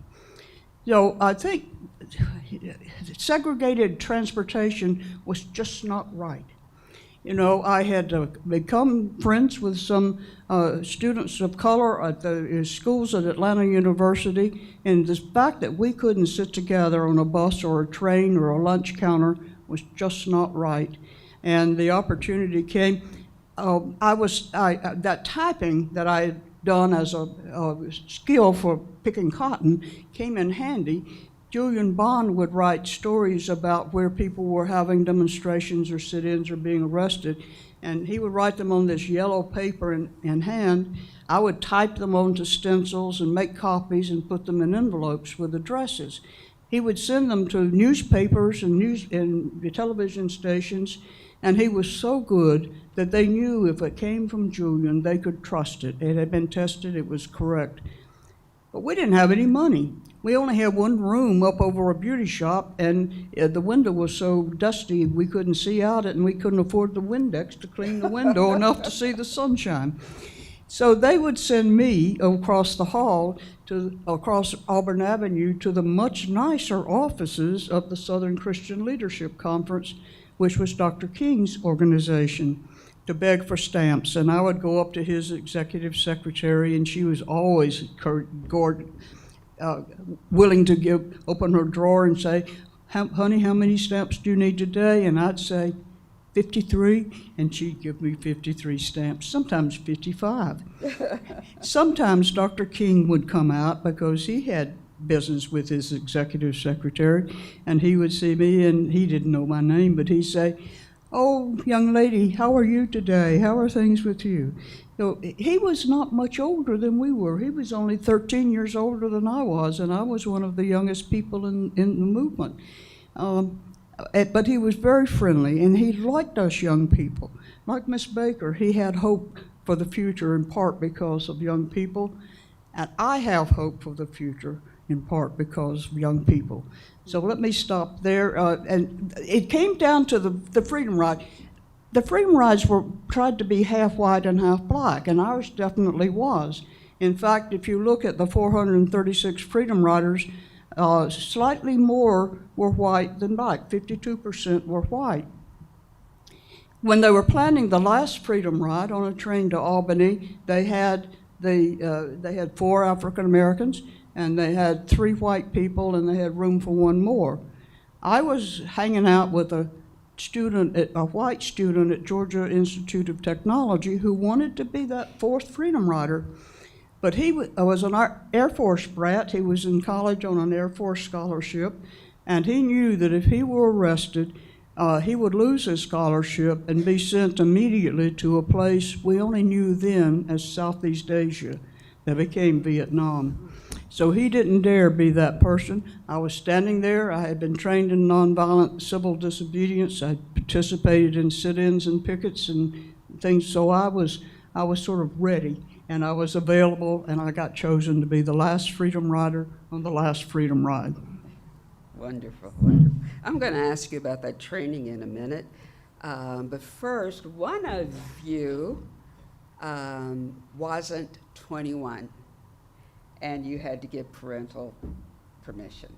So I think segregated transportation was just not right. You know, I had become friends with some students of color at the schools at Atlanta University, and the fact that we couldn't sit together on a bus or a train or a lunch counter was just not right. And the opportunity came. That typing that I had done as a skill for picking cotton came in handy. Julian Bond would write stories about where people were having demonstrations or sit-ins or being arrested, and he would write them on this yellow paper in hand. I would type them onto stencils and make copies and put them in envelopes with addresses. He would send them to newspapers and the television stations, and he was so good that they knew if it came from Julian, they could trust it. It had been tested, it was correct. But we didn't have any money. We only had one room up over a beauty shop, and the window was so dusty we couldn't see out it, and we couldn't afford the Windex to clean the window enough to see the sunshine. So they would send me across the hall, across Auburn Avenue, to the much nicer offices of the Southern Christian Leadership Conference, which was Dr. King's organization, to beg for stamps. And I would go up to his executive secretary, and she was always willing to open her drawer and say, honey, how many stamps do you need today? And I'd say, 53, and she'd give me 53 stamps, sometimes 55. Sometimes Dr. King would come out because he had business with his executive secretary, and he would see me, and he didn't know my name, but he'd say, oh, young lady, how are you today? How are things with you? So he was not much older than we were. He was only 13 years older than I was, and I was one of the youngest people in the movement. But he was very friendly, and he liked us young people. Like Miss Baker, he had hope for the future in part because of young people, and I have hope for the future in part because of young people. So let me stop there. And it came down to the Freedom Ride. The Freedom Rides were tried to be half white and half black, and ours definitely was. In fact, if you look at the 436 Freedom Riders, slightly more were white than black. 52% were white. When they were planning the last Freedom Ride on a train to Albany, they had 4 African Americans, and they had 3 white people, and they had room for 1 more. I was hanging out with a white student at Georgia Institute of Technology who wanted to be that 4th Freedom Rider. But he was an Air Force brat. He was in college on an Air Force scholarship, and he knew that if he were arrested, he would lose his scholarship and be sent immediately to a place we only knew then as Southeast Asia that became Vietnam. So he didn't dare be that person. I was standing there. I had been trained in nonviolent civil disobedience. I participated in sit-ins and pickets and things, so I was sort of ready, and I was available, and I got chosen to be the last Freedom Rider on the last Freedom Ride. Wonderful, wonderful. I'm going to ask you about that training in a minute. But first, one of you wasn't 21, and you had to get parental permission.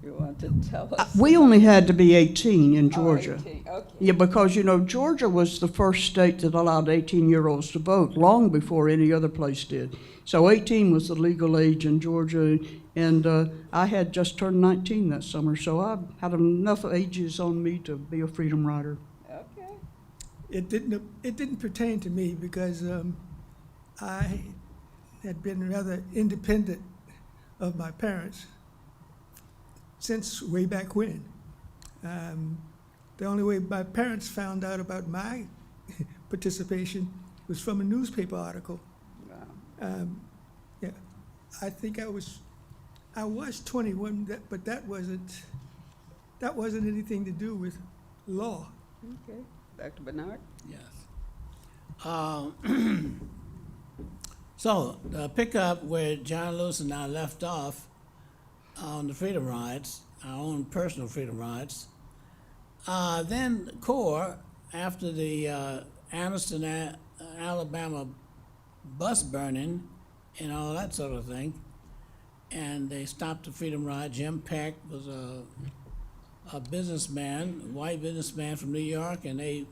You want to tell us? We only had to be 18 in Georgia. 18, okay. Yeah, because, Georgia was the first state that allowed 18-year-olds to vote long before any other place did. So 18 was the legal age in Georgia, and I had just turned 19 that summer, so I had enough ages on me to be a Freedom Rider. Okay. It didn't pertain to me because I had been rather independent of my parents since way back when. The only way my parents found out about my participation was from a newspaper article. Wow. Yeah, I think I was 21, but that wasn't anything to do with law. Okay. Dr. Bernard? Yes. So, pick up where John Lewis and I left off on the Freedom Rides, our own personal Freedom Rides. Then CORE, after the Anniston, Alabama bus burning and all that sort of thing, and they stopped the Freedom Ride. Jim Peck was a businessman, a white businessman from New York, and they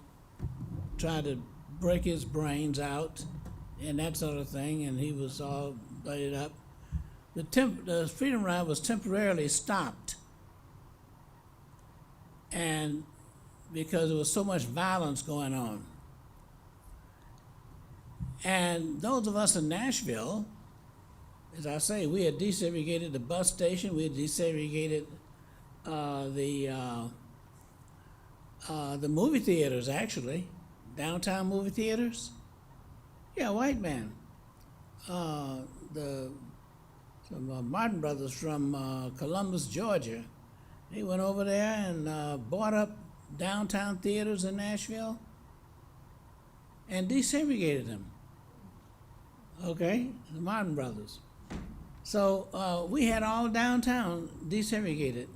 tried to break his brains out and that sort of thing, and he was all blooded up. The Freedom Ride was temporarily stopped, and because there was so much violence going on. And those of us in Nashville, as I say, we had desegregated the bus station, we had desegregated the movie theaters, actually, downtown movie theaters. Yeah, white man. The Martin brothers from Columbus, Georgia, they went over there and bought up downtown theaters in Nashville and desegregated them. Okay, the Martin brothers. So we had all downtown desegregated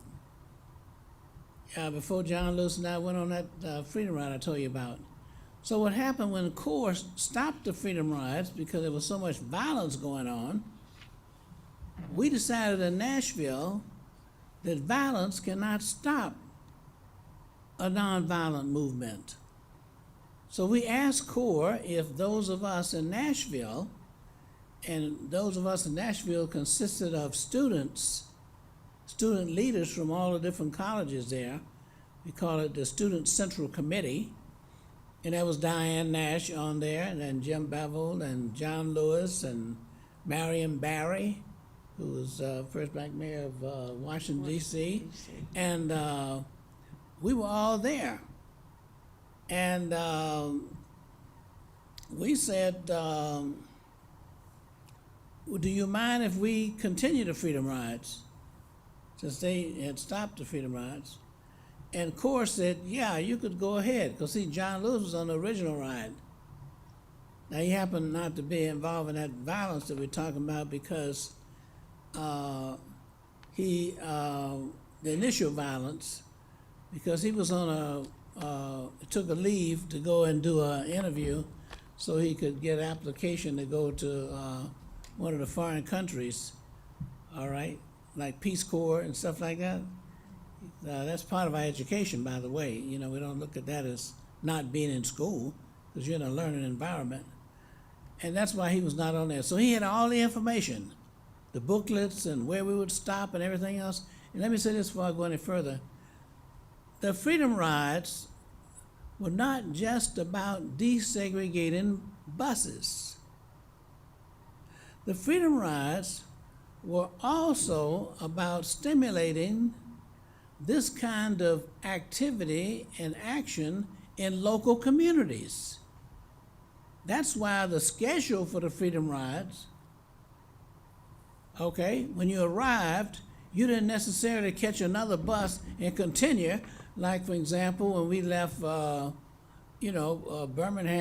before John Lewis and I went on that Freedom Ride I told you about. So what happened when CORE stopped the Freedom Rides because there was so much violence going on, we decided in Nashville that violence cannot stop a nonviolent movement. So we asked CORE if those of us in Nashville, and those of us in Nashville consisted of student leaders from all the different colleges there. We call it the Student Central Committee. And there was Diane Nash on there, and then Jim Bevel, and John Lewis, and Marion Barry, who was first black mayor of Washington, D.C. And we were all there. And we said, do you mind if we continue the Freedom Rides? since they had stopped the Freedom Rides. And CORE said, yeah, you could go ahead, because see, John Lewis was on the original ride. Now, he happened not to be involved in that violence that we're talking about because the initial violence, because he was on took a leave to go and do an interview so he could get an application to go to one of the foreign countries, all right, like Peace Corps and stuff like that. That's part of our education, by the way. You know, we don't look at that as not being in school, because you're in a learning environment. And that's why he was not on there. So he had all the information, the booklets and where we would stop and everything else. And let me say this before I go any further. The Freedom Rides were not just about desegregating buses. The Freedom Rides were also about stimulating this kind of activity and action in local communities. That's why the schedule for the Freedom Rides, okay, when you arrived, you didn't necessarily catch another bus and continue. Like, for example, when we left, Birmingham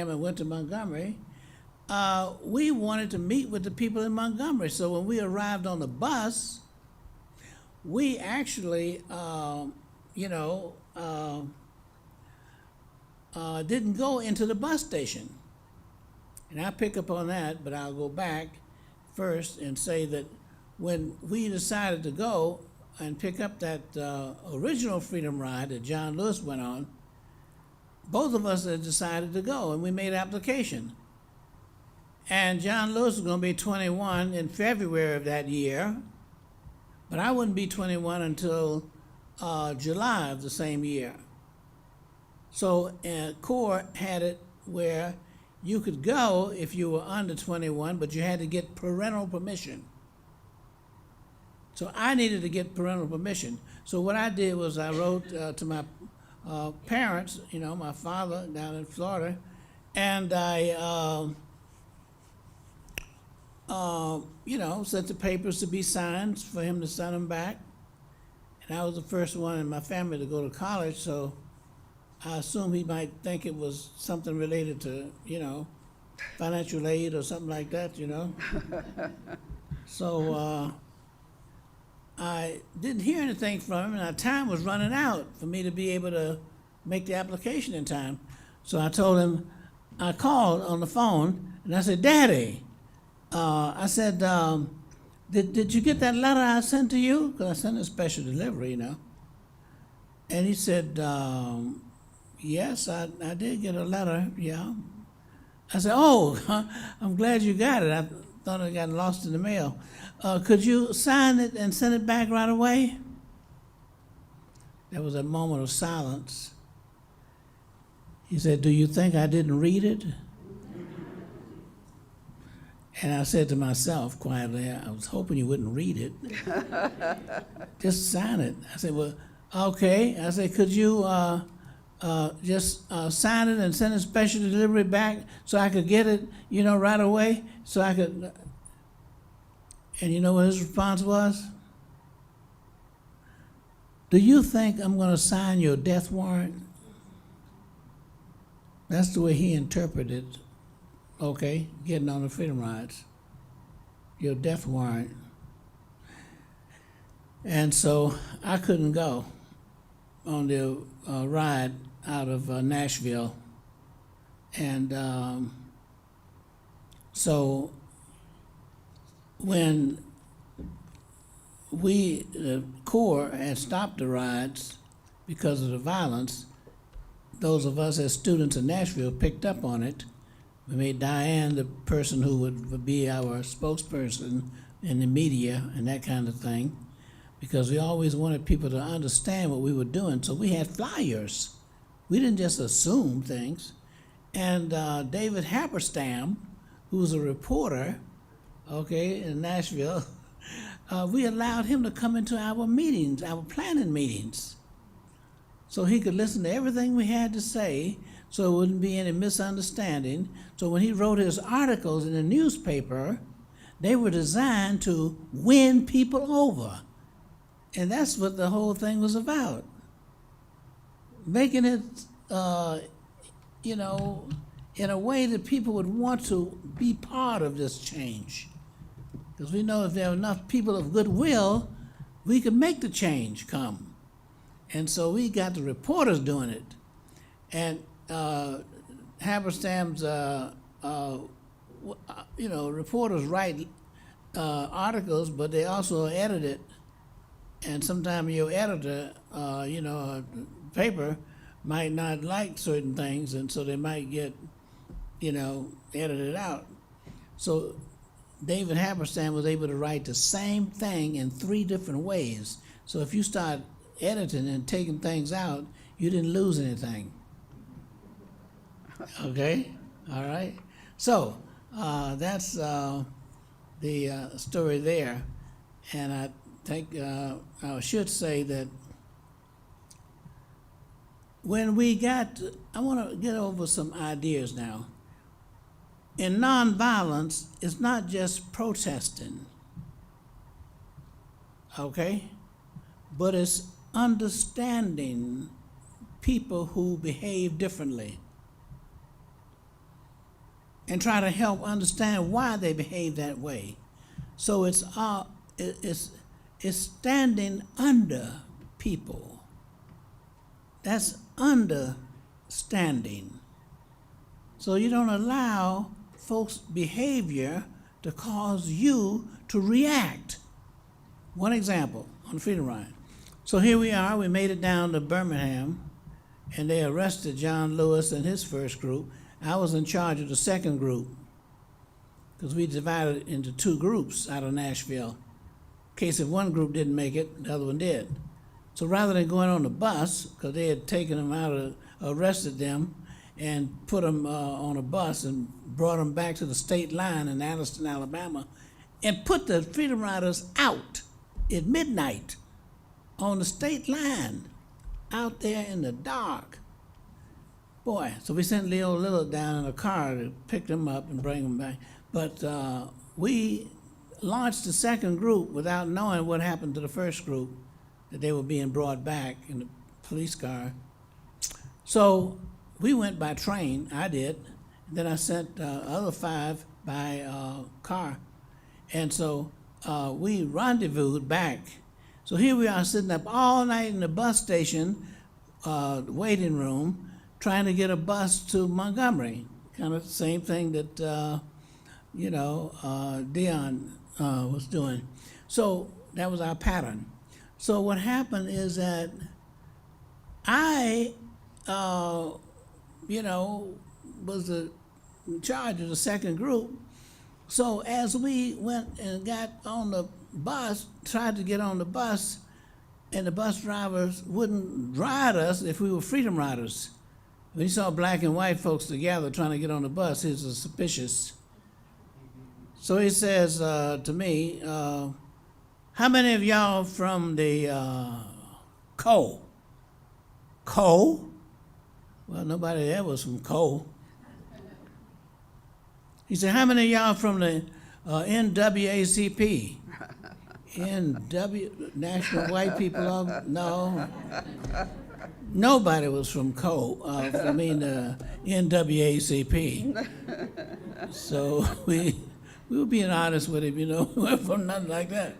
and went to Montgomery, we wanted to meet with the people in Montgomery. So when we arrived on the bus, we actually, didn't go into the bus station. And I'll pick up on that, but I'll go back first and say that when we decided to go and pick up that original Freedom Ride that John Lewis went on, both of us had decided to go, and we made application. And John Lewis was going to be 21 in February of that year, but I wouldn't be 21 until July of the same year. So CORE had it where you could go if you were under 21, but you had to get parental permission. So I needed to get parental permission. So what I did was I wrote to my parents, my father down in Florida, and I, sent the papers to be signed for him to send them back. And I was the first one in my family to go to college, so I assume he might think it was something related to, financial aid or something like that, So I didn't hear anything from him, and our time was running out for me to be able to make the application in time. So I told him, I called on the phone, and I said, Daddy, I said, did you get that letter I sent to you? Because I sent a special delivery, And he said, yes, I did get a letter, yeah. I said, oh, I'm glad you got it. I thought it got lost in the mail. Could you sign it and send it back right away? There was a moment of silence. He said, do you think I didn't read it? And I said to myself quietly, I was hoping you wouldn't read it. Just sign it. I said, well, okay. I said, could you just sign it and send a special delivery back so I could get it, right away? So I could. And you know what his response was? Do you think I'm going to sign your death warrant? That's the way he interpreted, okay, getting on the Freedom Rides. Your death warrant. And so I couldn't go on the ride out of Nashville. And so when the CORE had stopped the rides because of the violence, those of us as students in Nashville picked up on it. We made Diane the person who would be our spokesperson in the media and that kind of thing, because we always wanted people to understand what we were doing. So we had flyers. We didn't just assume things. And David Haberstam, who's a reporter, okay, in Nashville, we allowed him to come into our meetings, our planning meetings, so he could listen to everything we had to say, so it wouldn't be any misunderstanding. So when he wrote his articles in the newspaper, they were designed to win people over. And that's what the whole thing was about. Making it, you know, in a way that people would want to be part of this change. Because we know if there are enough people of goodwill, we can make the change come. And so we got the reporters doing it. And Haberstam's, you know, reporters write articles, but they also edit it. And sometimes your editor, you know, a paper might not like certain things, and so they might get, you know, edited out. So David Haberstam was able to write the same thing in 3 different ways. So if you start editing and taking things out, you didn't lose anything. Okay? All right? So that's the story there. And I think I should say that when we got, I want to get over some ideas now. In nonviolence, it's not just protesting, okay? But it's understanding people who behave differently and try to help understand why they behave that way. So it's standing under people. That's understanding. So you don't allow folks' behavior to cause you to react. One example on the Freedom Ride. So here we are, we made it down to Birmingham, and they arrested John Lewis and his first group. I was in charge of the second group, because we divided into 2 groups out of Nashville. In case if one group didn't make it, the other one did. So rather than going on the bus, because they had taken them out, arrested them, and put them on a bus and brought them back to the state line in Anniston, Alabama, and put the Freedom Riders out at midnight on the state line, out there in the dark. Boy, so we sent Leo Lillard down in a car to pick them up and bring them back. But we launched the second group without knowing what happened to the first group, that they were being brought back in the police car. So we went by train, I did, and then I sent other 5 by car. And so we rendezvoused back. So here we are sitting up all night in the bus station, waiting room, trying to get a bus to Montgomery. Kind of the same thing that, you know, Dion was doing. So that was our pattern. So what happened is that I, you know, was in charge of the second group. So as we went and got on the bus, tried to get on the bus, and the bus drivers wouldn't ride us if we were Freedom Riders. When he saw black and white folks together trying to get on the bus, he was suspicious. So he says to me, how many of y'all from the Cole? Cole? Well, nobody there was from Cole. He said, how many of y'all from the NWACP? National White People, no. Nobody was from NWACP. So we were being honest with him, you know, we weren't from nothing like that.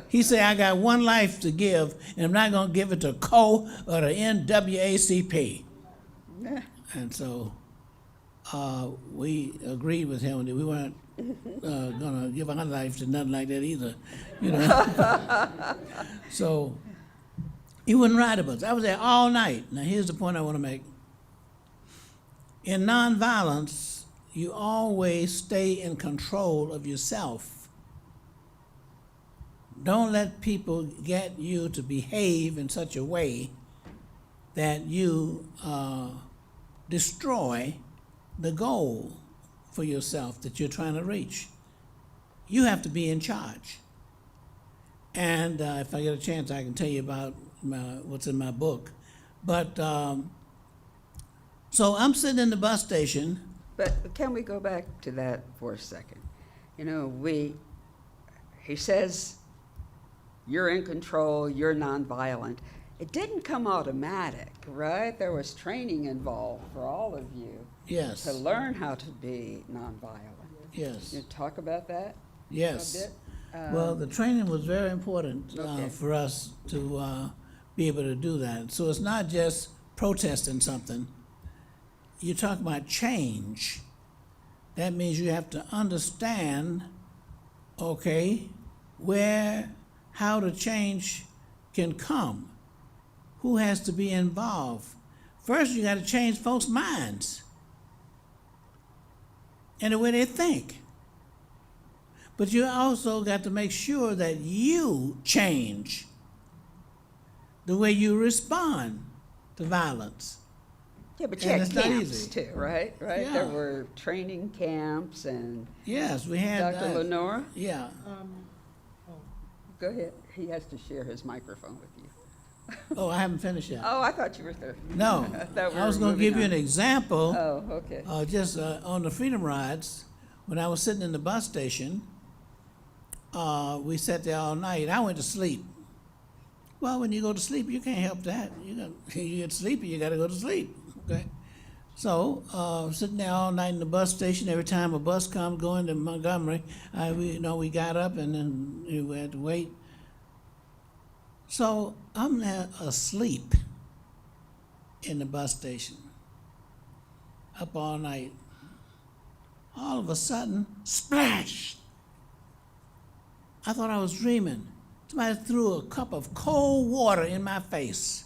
He said, I got one life to give, and I'm not going to give it to CO or the NWACP. And so we agreed with him that we weren't going to give our life to nothing like that either, you know. So he wouldn't ride with us. I was there all night. Now here's the point I want to make. In nonviolence, you always stay in control of yourself. Don't let people get you to behave in such a way that you destroy the goal for yourself that you're trying to reach. You have to be in charge. And if I get a chance, I can tell you about what's in my book. But so I'm sitting in the bus station. But can we go back to that for a second? You know, he says you're in control, you're nonviolent. It didn't come automatic, right? There was training involved for all of you Yes. to learn how to be nonviolent. Yes. You talk about that Yes. a bit? Well, the training was very important Okay. for us to be able to do that. So it's not just protesting something. You talk about change. That means you have to understand, okay, how the change can come. Who has to be involved? First, you got to change folks' minds and the way they think. But you also got to make sure that you change the way you respond to violence. Yeah, but you And had it's not camps easy. too, right? Right? Yeah. There were training camps and Yes, we had Dr. Lenora, Yeah. go ahead. He has to share his microphone with you. Oh, I haven't finished yet. Oh, I thought you were through. No, thought we I was were going to moving give you on. an example. Oh, okay. Just on the Freedom Rides, when I was sitting in the bus station, we sat there all night. I went to sleep. Well, when you go to sleep, you can't help that. You get sleepy, you got to go to sleep. Okay. So sitting there all night in the bus station. Every time a bus comes going to Montgomery, we got up and then we had to wait. So I'm there asleep in the bus station, up all night. All of a sudden, splash! I thought I was dreaming. Somebody threw a cup of cold water in my face.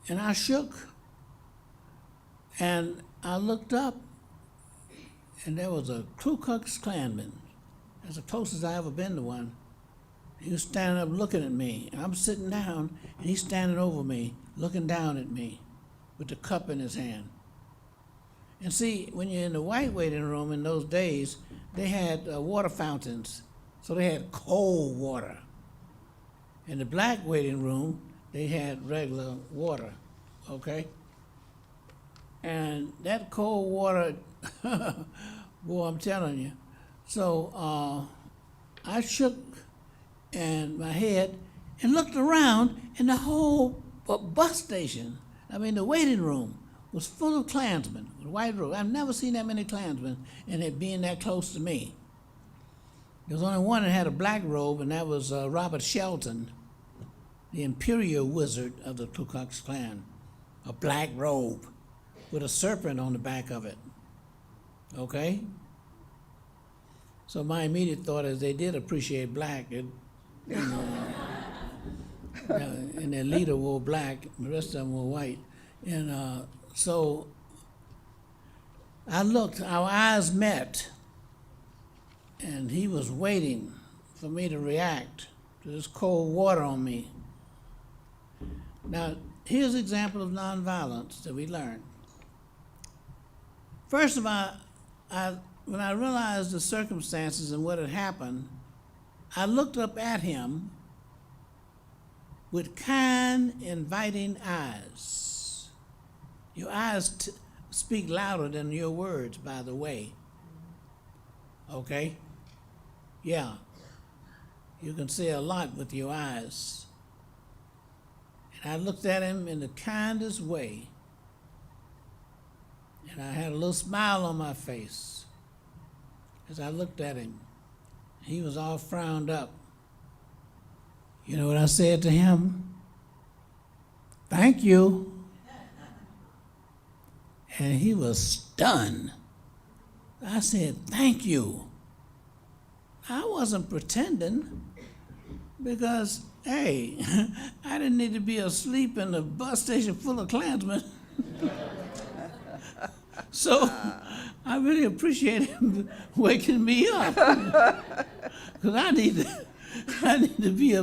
And I shook, and I looked up, and there was a Ku Klux Klanman. That's the closest I ever been to one. He was standing up looking at me. I'm sitting down, and he's standing over me, looking down at me with the cup in his hand. And see, when you're in the white waiting room in those days, they had water fountains, so they had cold water. In the black waiting room, they had regular water, okay? And that cold water, boy, I'm telling you. So I shook and my head and looked around, and the whole bus station, the waiting room, was full of Klansmen with white robes. I've never seen that many Klansmen and it being that close to me. There was only one that had a black robe, and that was Robert Shelton, the imperial wizard of the Ku Klux Klan. A black robe with a serpent on the back of it. Okay? So my immediate thought is they did appreciate black. And their leader wore black, the rest of them wore white. And so I looked, our eyes met, and he was waiting for me to react to this cold water on me. Now, here's an example of nonviolence that we learned. First of all, when I realized the circumstances and what had happened, I looked up at him with kind, inviting eyes. Your eyes speak louder than your words, by the way. Okay? Yeah. You can say a lot with your eyes. And I looked at him in the kindest way. And I had a little smile on my face as I looked at him. He was all frowned up. You know what I said to him? Thank you. And he was stunned. I said, thank you. I wasn't pretending because, hey, I didn't need to be asleep in a bus station full of Klansmen. So I really appreciate him waking me up because I need to be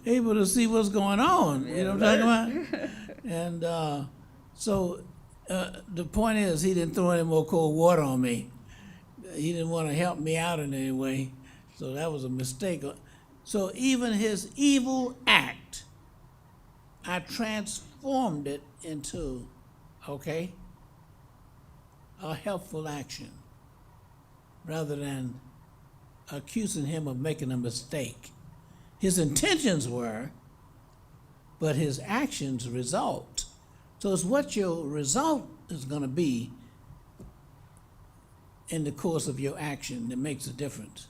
able to see what's going on. You know what I'm talking about? And so the point is, he didn't throw any more cold water on me. He didn't want to help me out in any way, so that was a mistake. So even his evil act, I transformed it into, okay, a helpful action rather than accusing him of making a mistake. his intentions were, but his actions result. So it's what your result is going to be in the course of your action that makes a difference.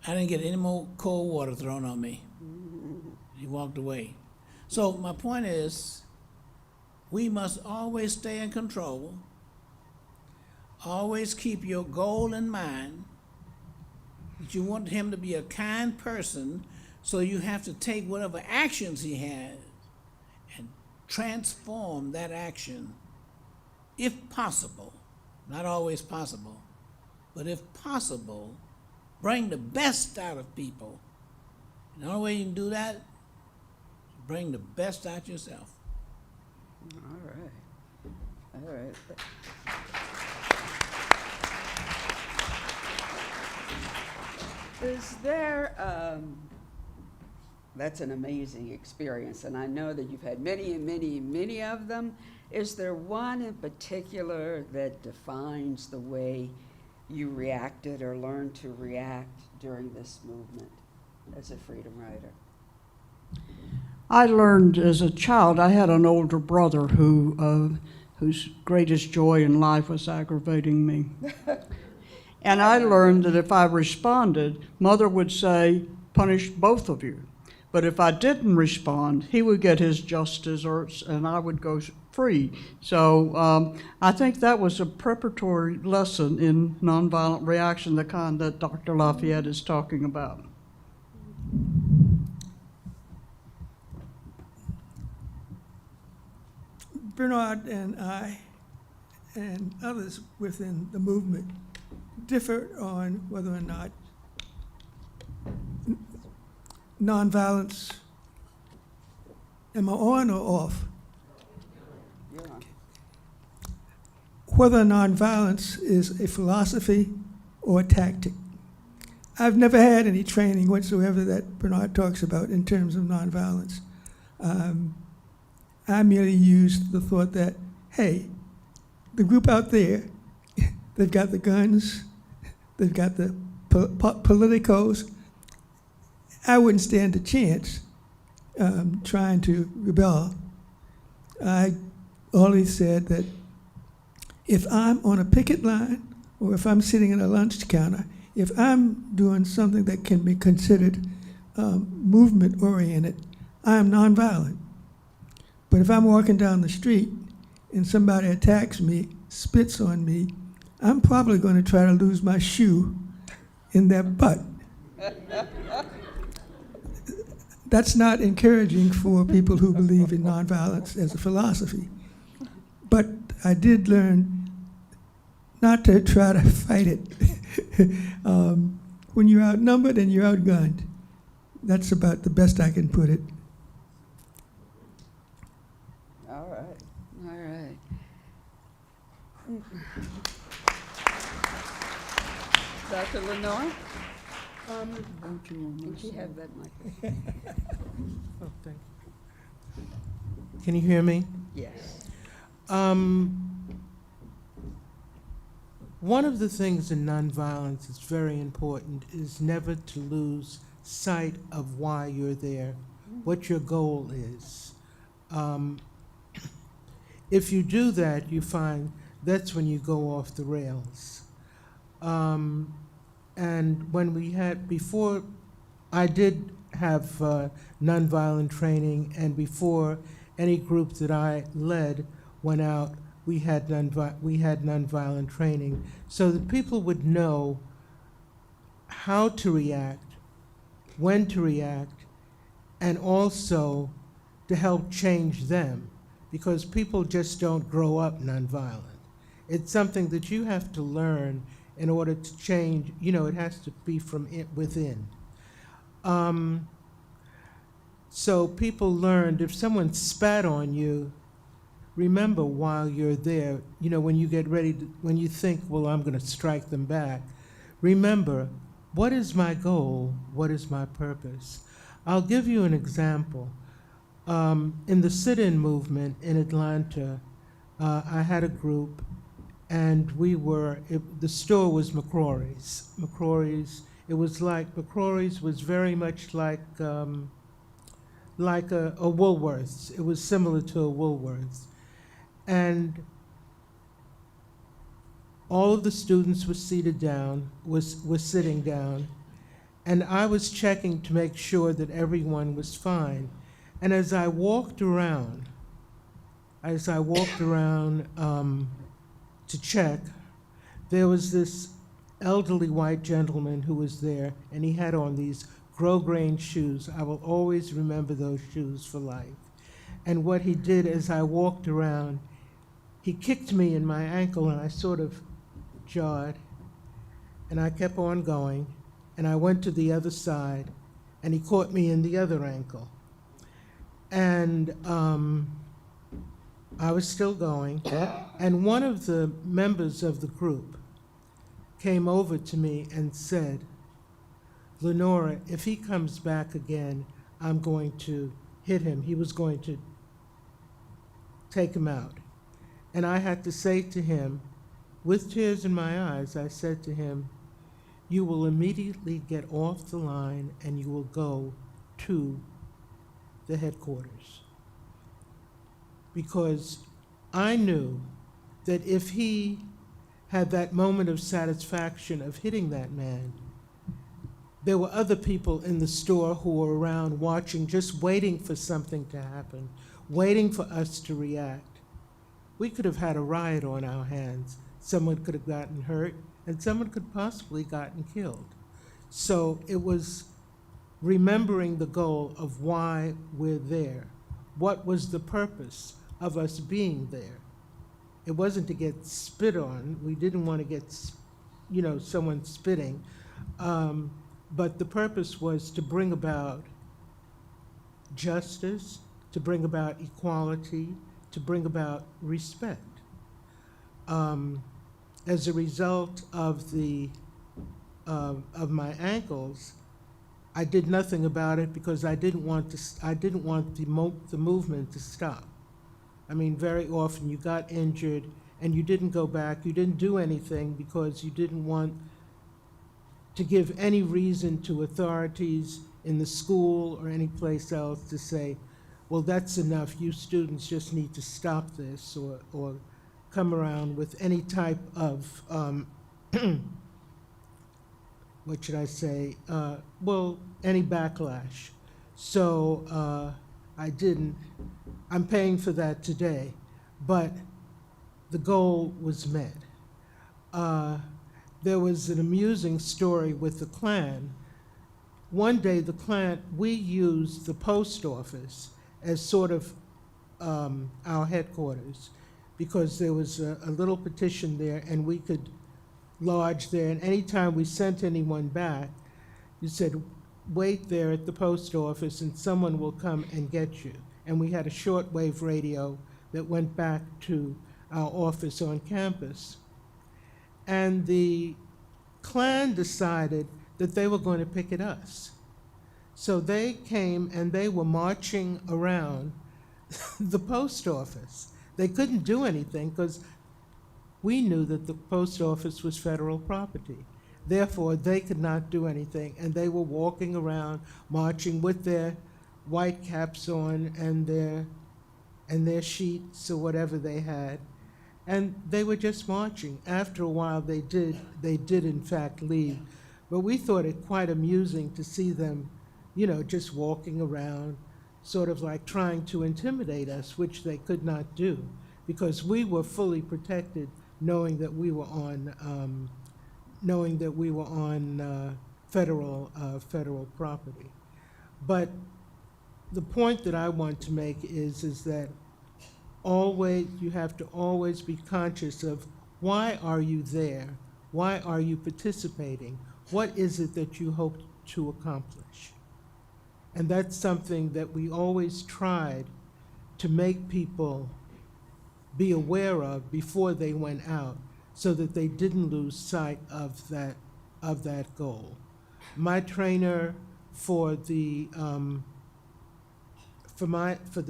I didn't get any more cold water thrown on me. He walked away. So my point is, we must always stay in control, always keep your goal in mind, that you want him to be a kind person, so you have to take whatever actions he has and transform that action, if possible, not always possible, but if possible, bring the best out of people. And the only way you can do that is bring the best out yourself. All right. All right. Is there, that's an amazing experience, and I know that you've had many and many, many of them. Is there one in particular that defines the way you reacted or learned to react during this movement as a freedom rider? I learned as a child, I had an older brother whose greatest joy in life was aggravating me. And I learned that if I responded, Mother would say, punish both of you. But if I didn't respond, he would get his just desserts and I would go free. So I think that was a preparatory lesson in nonviolent reaction, the kind that Dr. LaFayette is talking about. Bernard and I and others within the movement differ on whether or not nonviolence, am I on or off? You're on. Whether nonviolence is a philosophy or a tactic. I've never had any training whatsoever that Bernard talks about in terms of nonviolence. I merely used the thought that, hey, the group out there, they've got the guns, they've got the politicos. I wouldn't stand a chance trying to rebel. I always said that if I'm on a picket line or if I'm sitting in a lunch counter, if I'm doing something that can be considered movement-oriented, I am nonviolent. But if I'm walking down the street and somebody attacks me, spits on me, I'm probably going to try to lose my shoe in their butt. That's not encouraging for people who believe in nonviolence as a philosophy. But I did learn not to try to fight it. When you're outnumbered and you're outgunned, that's about the best I can put it. All right. All right. Dr. Lenora? Did you have that microphone? Oh, thank you. Can you hear me? Yes. One of the things in nonviolence that's very important is never to lose sight of why you're there, what your goal is. If you do that, you find that's when you go off the rails. And when we had, before I did have nonviolent training, and before any group that I led went out, we had nonviolent training, so that people would know how to react, when to react, and also to help change them, because people just don't grow up nonviolent. It's something that you have to learn in order to change. You know, it has to be from within. So people learned, if someone spat on you, remember while you're there, you know, when you get ready to, when you think, well, I'm going to strike them back, remember, what is my goal? What is my purpose? I'll give you an example. In the sit-in movement in Atlanta, I had a group, and we were, the store was McCrory's, It was like, McCrory's was very much like a Woolworth's. It was similar to a Woolworth's. And all of the students were seated down, was sitting down, and I was checking to make sure that everyone was fine. And as I walked around to check, there was this elderly white gentleman who was there, and he had on these grosgrain shoes. I will always remember those shoes for life. And what he did as I walked around, he kicked me in my ankle, and I sort of jarred, and I kept on going, and I went to the other side, and he caught me in the other ankle. And I was still going, and one of the members of the group came over to me and said, "Lenora, if he comes back again, I'm going to hit him." He was going to take him out. And I had to say to him, with tears in my eyes, I said to him, "You will immediately get off the line and you will go to the headquarters." Because I knew that if he had that moment of satisfaction of hitting that man, there were other people in the store who were around watching, just waiting for something to happen, waiting for us to react. We could have had a riot on our hands. Someone could have gotten hurt, and someone could possibly gotten killed. So it was remembering the goal of why we're there. What was the purpose of us being there? It wasn't to get spit on. We didn't want to get, someone spitting. But the purpose was to bring about justice, to bring about equality, to bring about respect. As a result of my ankles, I did nothing about it because I didn't want the movement to stop. I mean, very often you got injured and you didn't go back, you didn't do anything because you didn't want to give any reason to authorities in the school or any place else to say, well, that's enough, you students just need to stop this, or come around with any type of, what should I say, any backlash. So I didn't. I'm paying for that today, but the goal was met. There was an amusing story with the Klan. One day we used the post office as sort of our headquarters, because there was a little petition there and we could lodge there, and anytime we sent anyone back, you said, wait there at the post office and someone will come and get you. And we had a shortwave radio that went back to our office on campus. And the Klan decided that they were going to picket us. So they came and they were marching around the post office. They couldn't do anything because we knew that the post office was federal property. Therefore, they could not do anything. And they were walking around, marching with their white caps on and their sheets or whatever they had. And they were just marching. After a while, they did in fact leave. But we thought it quite amusing to see them, just walking around, sort of like trying to intimidate us, which they could not do, because we were fully protected, knowing that we were on federal property. But the point that I want to make is that you have to always be conscious of, why are you there? Why are you participating? What is it that you hope to accomplish? And that's something that we always tried to make people be aware of before they went out, so that they didn't lose sight of that goal. My trainer for the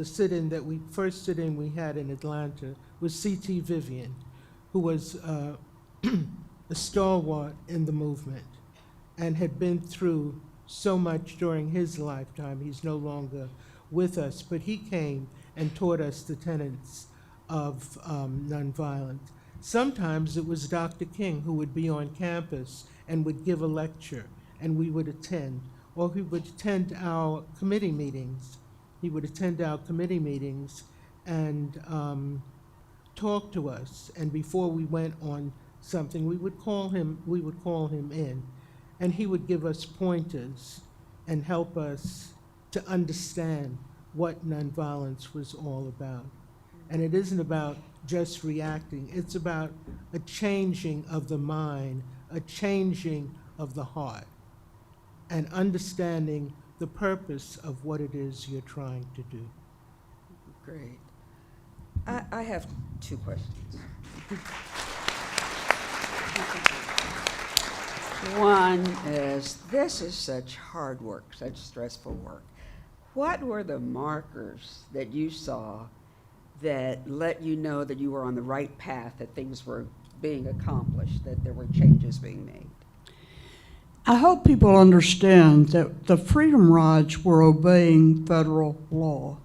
sit-in that first sit-in we had in Atlanta was C.T. Vivian, who was a stalwart in the movement. and had been through so much during his lifetime. He's no longer with us, but he came and taught us the tenets of nonviolence. Sometimes it was Dr. King who would be on campus and would give a lecture, and we would attend, or he would attend our committee meetings. He would attend our committee meetings and talk to us, and before we went on something, we would call him in, and he would give us pointers and help us to understand what nonviolence was all about. And it isn't about just reacting, it's about a changing of the mind, a changing of the heart, and understanding the purpose of what it is you're trying to do. Great. I have two questions. One is, this is such hard work, such stressful work. What were the markers that you saw that let you know that you were on the right path, that things were being accomplished, that there were changes being made? I hope people understand that the Freedom Rides were obeying federal law.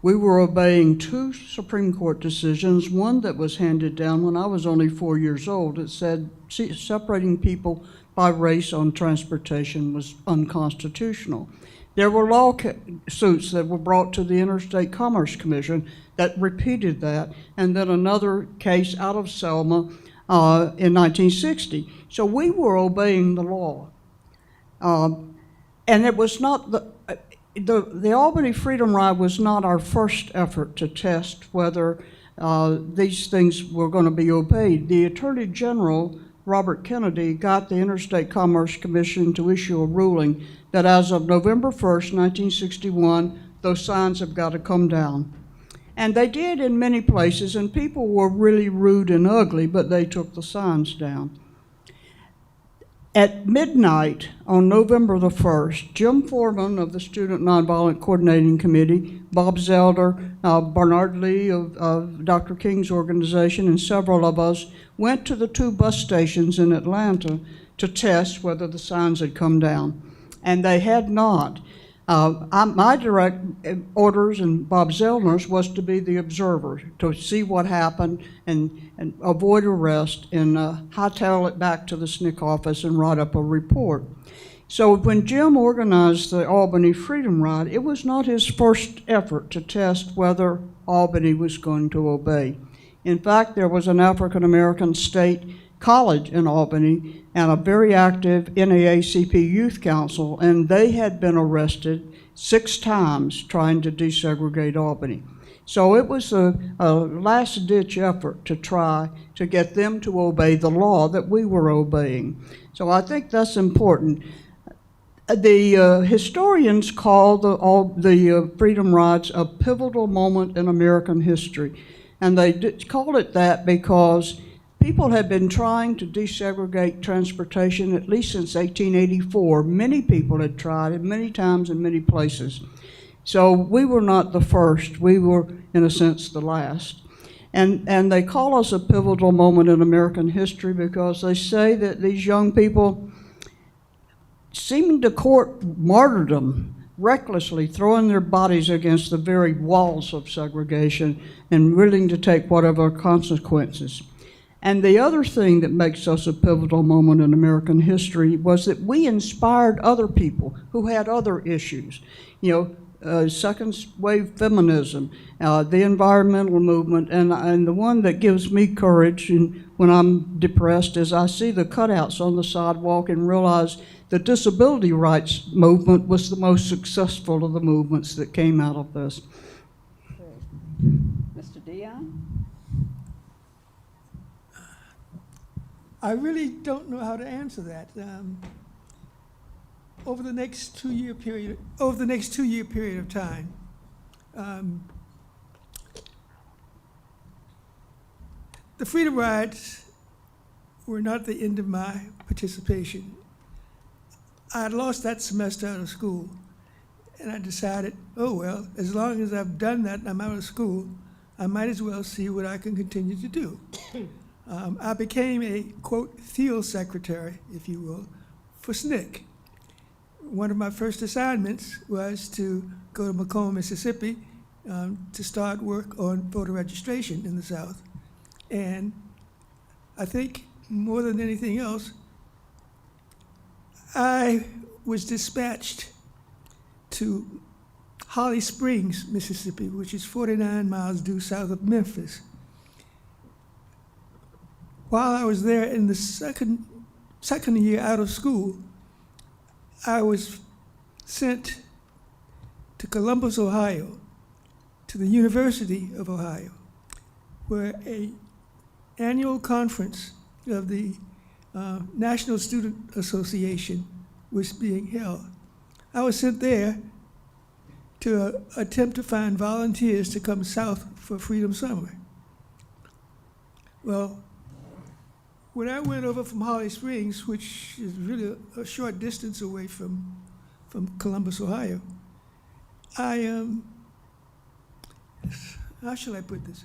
We were obeying two Supreme Court decisions, one that was handed down when I was only 4 years old. It said separating people by race on transportation was unconstitutional. There were lawsuits that were brought to the Interstate Commerce Commission that repeated that, and then another case out of Selma in 1960. So we were obeying the law. And it was not the Albany Freedom Ride was not our first effort to test whether these things were going to be obeyed. The Attorney General, Robert Kennedy, got the Interstate Commerce Commission to issue a ruling that as of November 1st, 1961, those signs have got to come down. And they did in many places, and people were really rude and ugly, but they took the signs down. At midnight on November the 1st, Jim Foreman of the Student Nonviolent Coordinating Committee, Bob Zelder, Bernard Lee of Dr. King's organization, and several of us went to the two bus stations in Atlanta to test whether the signs had come down. And they had not. My direct orders and Bob Zellner's was to be the observer, to see what happened and avoid arrest and hightail it back to the SNCC office and write up a report. So when Jim organized the Albany Freedom Ride, it was not his first effort to test whether Albany was going to obey. In fact, there was an African American state college in Albany and a very active NAACP youth council, and they had been arrested 6 times trying to desegregate Albany. So it was a last-ditch effort to try to get them to obey the law that we were obeying. So I think that's important. The historians call the Freedom Rides a pivotal moment in American history, and they called it that because people had been trying to desegregate transportation at least since 1884. Many people had tried it many times in many places. So we were not the first. We were, in a sense, the last. And they call us a pivotal moment in American history because they say that these young people seeming to court martyrdom, recklessly throwing their bodies against the very walls of segregation and willing to take whatever consequences. And the other thing that makes us a pivotal moment in American history was that we inspired other people who had other issues. Second wave feminism, the environmental movement, and the one that gives me courage when I'm depressed is I see the cutouts on the sidewalk and realize the disability rights movement was the most successful of the movements that came out of this. Mr. Dion? I really don't know how to answer that. Over the next 2 year period of time, the Freedom Rides were not the end of my participation. I had lost that semester out of school, and I decided, oh well, as long as I've done that and I'm out of school, I might as well see what I can continue to do. I became a, quote, field secretary, if you will, for SNCC. One of my first assignments was to go to Macomb, Mississippi, to start work on voter registration in the South. And I think more than anything else, I was dispatched to Holly Springs, Mississippi, which is 49 miles due south of Memphis. While I was there in the second year out of school, I was sent to Columbus, Ohio, to the University of Ohio, where an annual conference of the National Student Association was being held. I was sent there to attempt to find volunteers to come south for Freedom Summer. Well, when I went over from Holly Springs, which is really a short distance away from Columbus, Ohio, how shall I put this?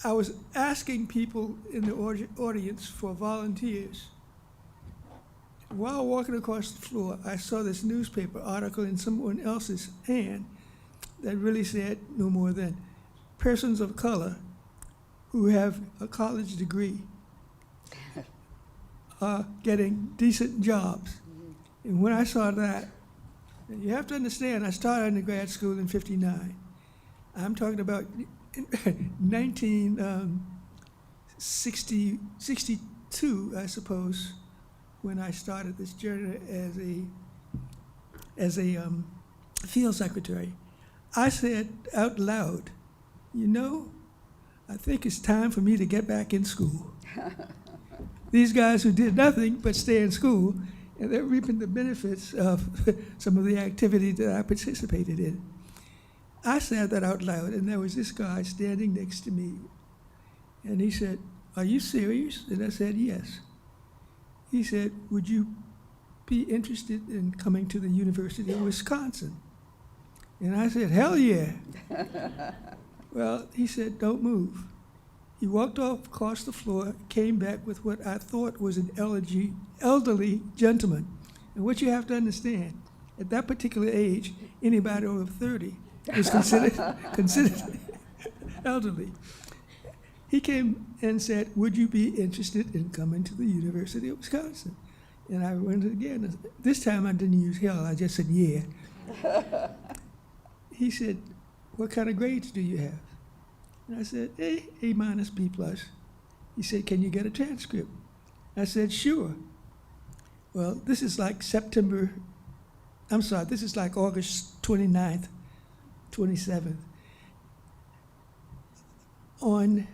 I was asking people in the audience for volunteers. While walking across the floor, I saw this newspaper article in someone else's hand that really said no more than persons of color who have a college degree are getting decent jobs. And when I saw that, and you have to understand, I started undergrad school in '59. I'm talking about 1962, I suppose, when I started this journey as a field secretary. I said out loud, you know, I think it's time for me to get back in school. These guys who did nothing but stay in school, and they're reaping the benefits of some of the activity that I participated in. I said that out loud, and there was this guy standing next to me, and he said, "Are you serious?" And I said, "Yes." He said, "Would you be interested in coming to the University of Wisconsin?" And I said, "Hell yeah." Well, he said, "Don't move." He walked off across the floor, came back with what I thought was an elderly gentleman. And what you have to understand, at that particular age, anybody over 30 was considered elderly. He came and said, "Would you be interested in coming to the University of Wisconsin?" And I went again. This time I didn't use hell, I just said, "Yeah." He said, "What kind of grades do you have?" And I said, A minus, B plus. He said, "Can you get a transcript?" I said, "Sure." Well, this is like this is like August 29th, 27th. On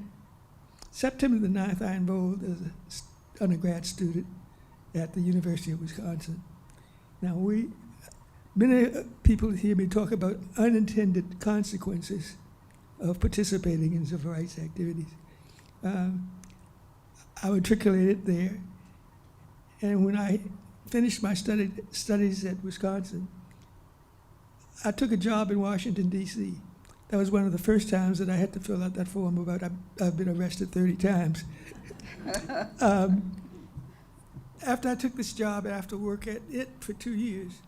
September the 9th, I enrolled as an undergrad student at the University of Wisconsin. Now, many people hear me talk about unintended consequences of participating in civil rights activities. I matriculated there, and when I finished my studies at Wisconsin, I took a job in Washington, D.C. That was one of the first times that I had to fill out that form about I've been arrested 30 times. After I took this job, after work at it for 2 years,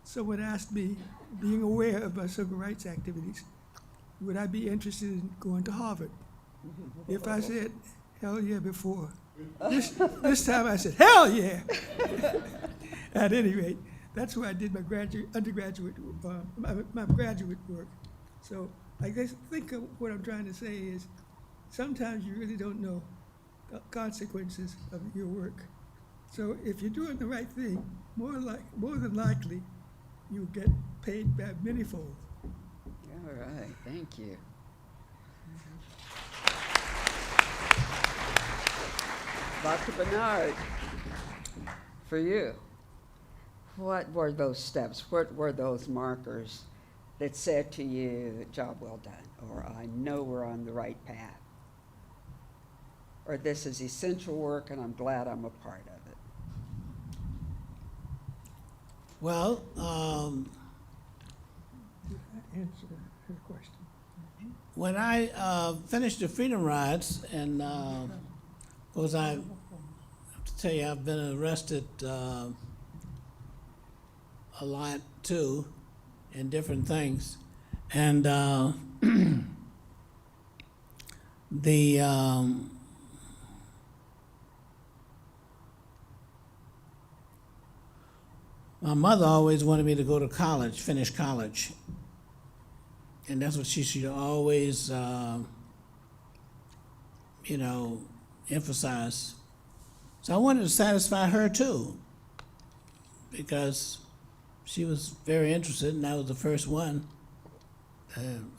someone asked me, being aware of my civil rights activities, would I be interested in going to Harvard? If I said, "Hell yeah," before, this time I said, "Hell yeah." At any rate, that's where I did my undergraduate, my graduate work. So I think what I'm trying to say is sometimes you really don't know the consequences of your work. So if you're doing the right thing, more than likely, you'll get paid back manyfold. All right, thank you. Dr. Bernard, for you, what were those steps? What were those markers that said to you, "Job well done," or "I know we're on the right path," or "This is essential work and I'm glad I'm a part of it"? Well, Answer her question. when I finished the Freedom Rides, and because I tell you, I've been arrested a lot too, in different things, and the my mother always wanted me to go to college, finish college, and that's what she should always, emphasize. So I wanted to satisfy her too, because she was very interested, and I was the first one,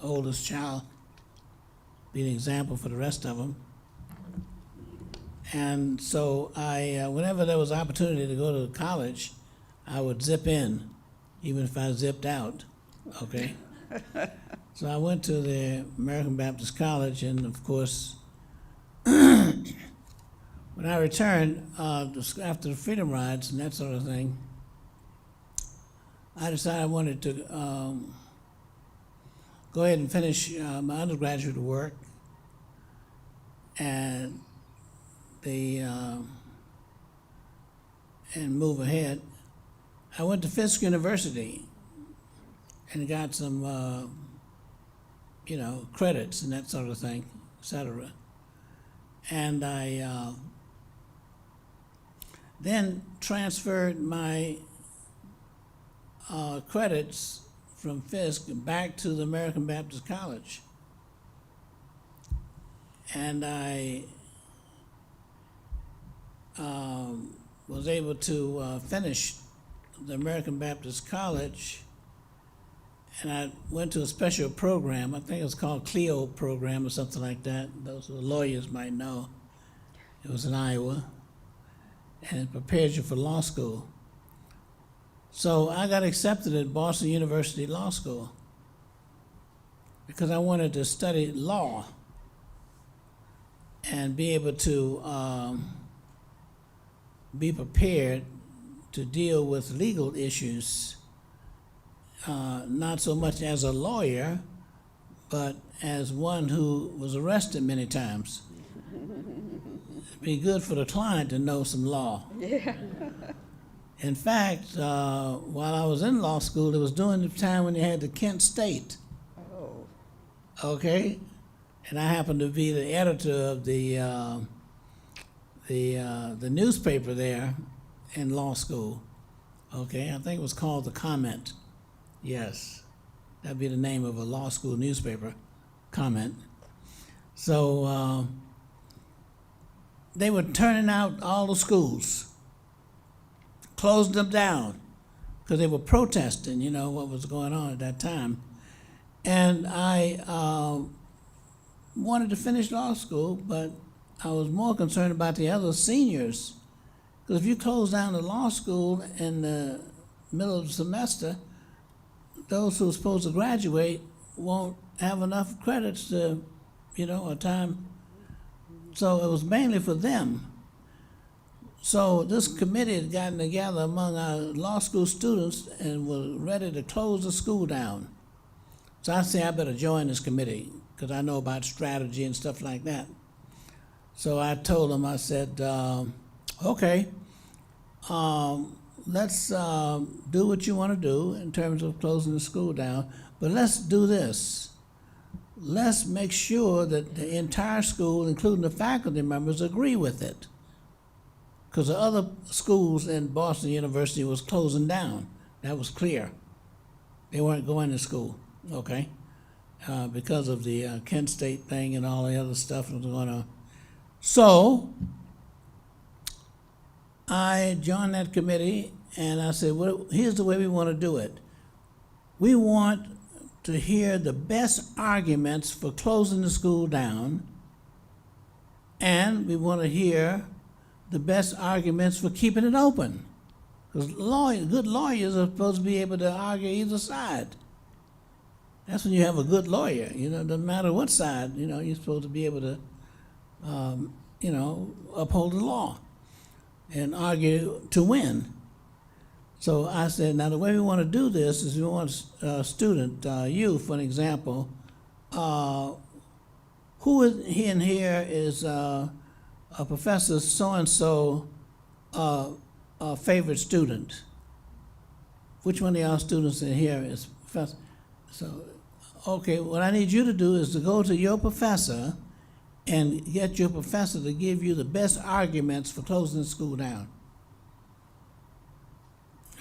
oldest child, be an example for the rest of them. And so I, whenever there was opportunity to go to college, I would zip in, even if I zipped out, okay? So I went to the American Baptist College, and of course, when I returned, after the Freedom Rides and that sort of thing, I decided I wanted to go ahead and finish my undergraduate work, and and move ahead. I went to Fisk University and got some, credits and that sort of thing, et cetera. And I then transferred my credits from Fisk back to the American Baptist College. And I was able to finish the American Baptist College, and I went to a special program. I think it was called Clio program or something like that. Those who are lawyers might know. It was in Iowa, and it prepared you for law school. So I got accepted at Boston University Law School because I wanted to study law and be able to be prepared to deal with legal issues, not so much as a lawyer, but as one who was arrested many times. It'd be good for the client to know some law. Yeah. In fact, while I was in law school, it was during the time when you had the Kent State. Oh. Okay, and I happened to be the editor of the newspaper there in law school. Okay, I think it was called The Comment. Yes, that'd be the name of a law school newspaper, Comment. So they were turning out all the schools, closed them down because they were protesting, what was going on at that time. And I wanted to finish law school, but I was more concerned about the other seniors. Because if you close down the law school in the middle of the semester, those who are supposed to graduate won't have enough credits to, or time. So it was mainly for them. So this committee had gotten together among our law school students and was ready to close the school down. So I said, I better join this committee because I know about strategy and stuff like that. So I told them, I said, okay, let's do what you want to do in terms of closing the school down, but let's do this. Let's make sure that the entire school, including the faculty members, agree with it. Because the other schools in Boston University was closing down. That was clear. They weren't going to school, okay? Because of the Kent State thing and all the other stuff that was going on. So I joined that committee and I said, well, here's the way we want to do it. We want to hear the best arguments for closing the school down, and we want to hear the best arguments for keeping it open. Because good lawyers are supposed to be able to argue either side. That's when you have a good lawyer. It doesn't matter what side, you're supposed to be able to, uphold the law and argue to win. So I said, now the way we want to do this is we want a student, you, for an example, who is in here is a professor so-and-so favorite student? Which one of y'all students in here is professor? So, okay, what I need you to do is to go to your professor and get your professor to give you the best arguments for closing the school down.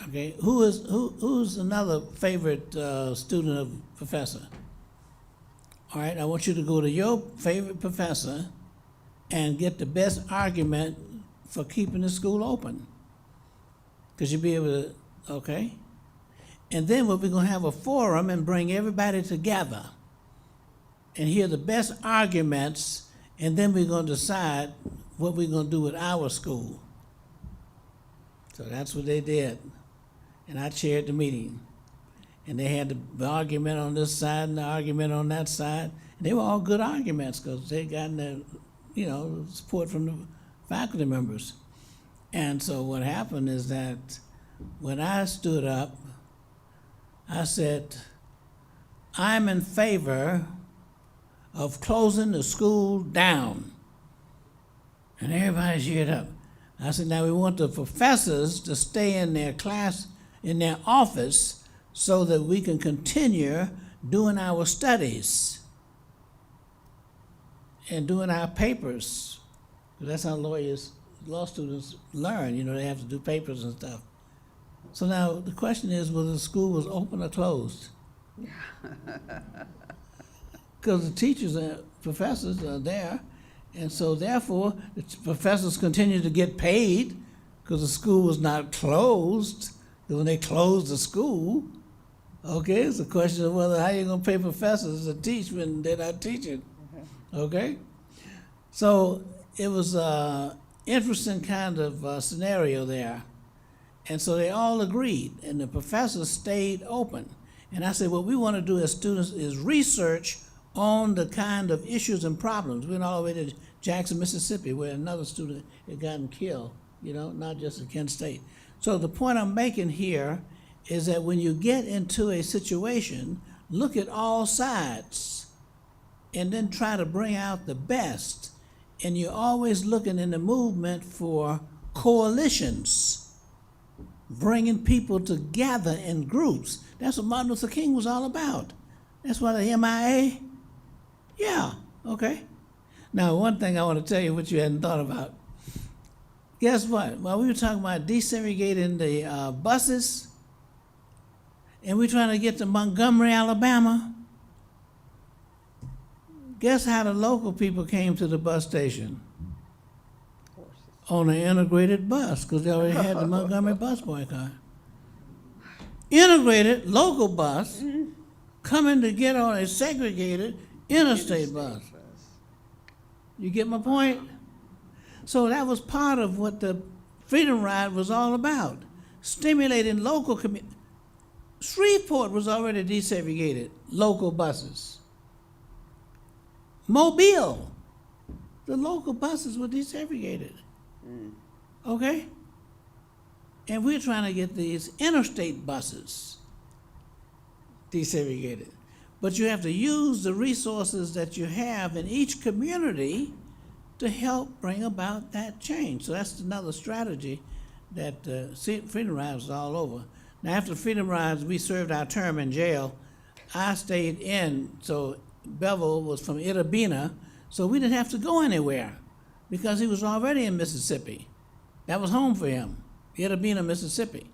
Okay, who's another favorite student of professor? All right, I want you to go to your favorite professor and get the best argument for keeping the school open. Because you'll be able to, okay? And then we're going to have a forum and bring everybody together and hear the best arguments, and then we're going to decide what we're going to do with our school. So that's what they did. And I chaired the meeting. And they had the argument on this side and the argument on that side. And they were all good arguments because they gotten the, support from the faculty members. And so what happened is that when I stood up, I said, I'm in favor of closing the school down. And everybody cheered up. I said, now we want the professors to stay in their class, in their office, so that we can continue doing our studies and doing our papers. That's how law students learn, they have to do papers and stuff. So now the question is, whether the school was open or closed? Because the teachers and professors are there, and so therefore the professors continue to get paid because the school was not closed. Because when they closed the school, okay, it's a question of whether how you're going to pay professors to teach when they're not teaching, okay? So it was an interesting kind of scenario there. And so they all agreed, and the professors stayed open. And I said, what we want to do as students is research on the kind of issues and problems. We went all the way to Jackson, Mississippi, where another student had gotten killed, not just at Kent State. So the point I'm making here is that when you get into a situation, look at all sides and then try to bring out the best. And you're always looking in the movement for coalitions, bringing people together in groups. That's what Martin Luther King was all about. That's why the MIA, yeah, okay. Now, one thing I want to tell you what you hadn't thought about. Guess what? While we were talking about desegregating the buses, and we're trying to get to Montgomery, Alabama, guess how the local people came to the bus station? On an integrated bus, because they already had the Montgomery bus boycott. Integrated local bus coming to get on a segregated interstate bus. You get my point? So that was part of what the Freedom Ride was all about, stimulating local communities. Shreveport was already desegregated, local buses. Mobile, the local buses were desegregated. Okay? And we're trying to get these interstate buses desegregated. But you have to use the resources that you have in each community to help bring about that change. So that's another strategy that Freedom Rides is all over. Now, after Freedom Rides, we served our term in jail. I stayed in, so Bevel was from Itta Bena, so we didn't have to go anywhere because he was already in Mississippi. That was home for him, Itta Bena, Mississippi,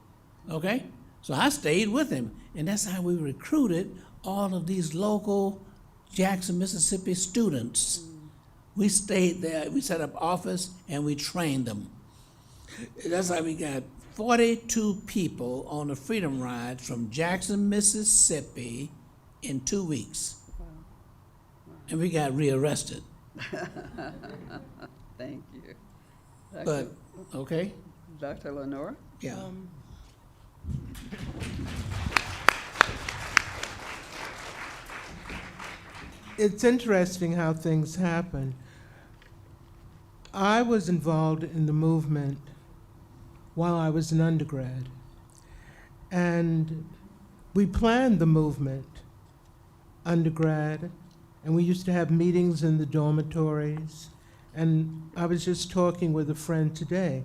okay? So I stayed with him, and that's how we recruited all of these local Jackson, Mississippi students. We stayed there, we set up office, and we trained them. That's how we got 42 people on the Freedom Ride from Jackson, Mississippi in 2 weeks. Wow. And we got rearrested. Thank you. But, okay, Dr. Lenora? yeah. It's interesting how things happen. I was involved in the movement while I was an undergrad, and we planned the movement undergrad, and we used to have meetings in the dormitories, and I was just talking with a friend today.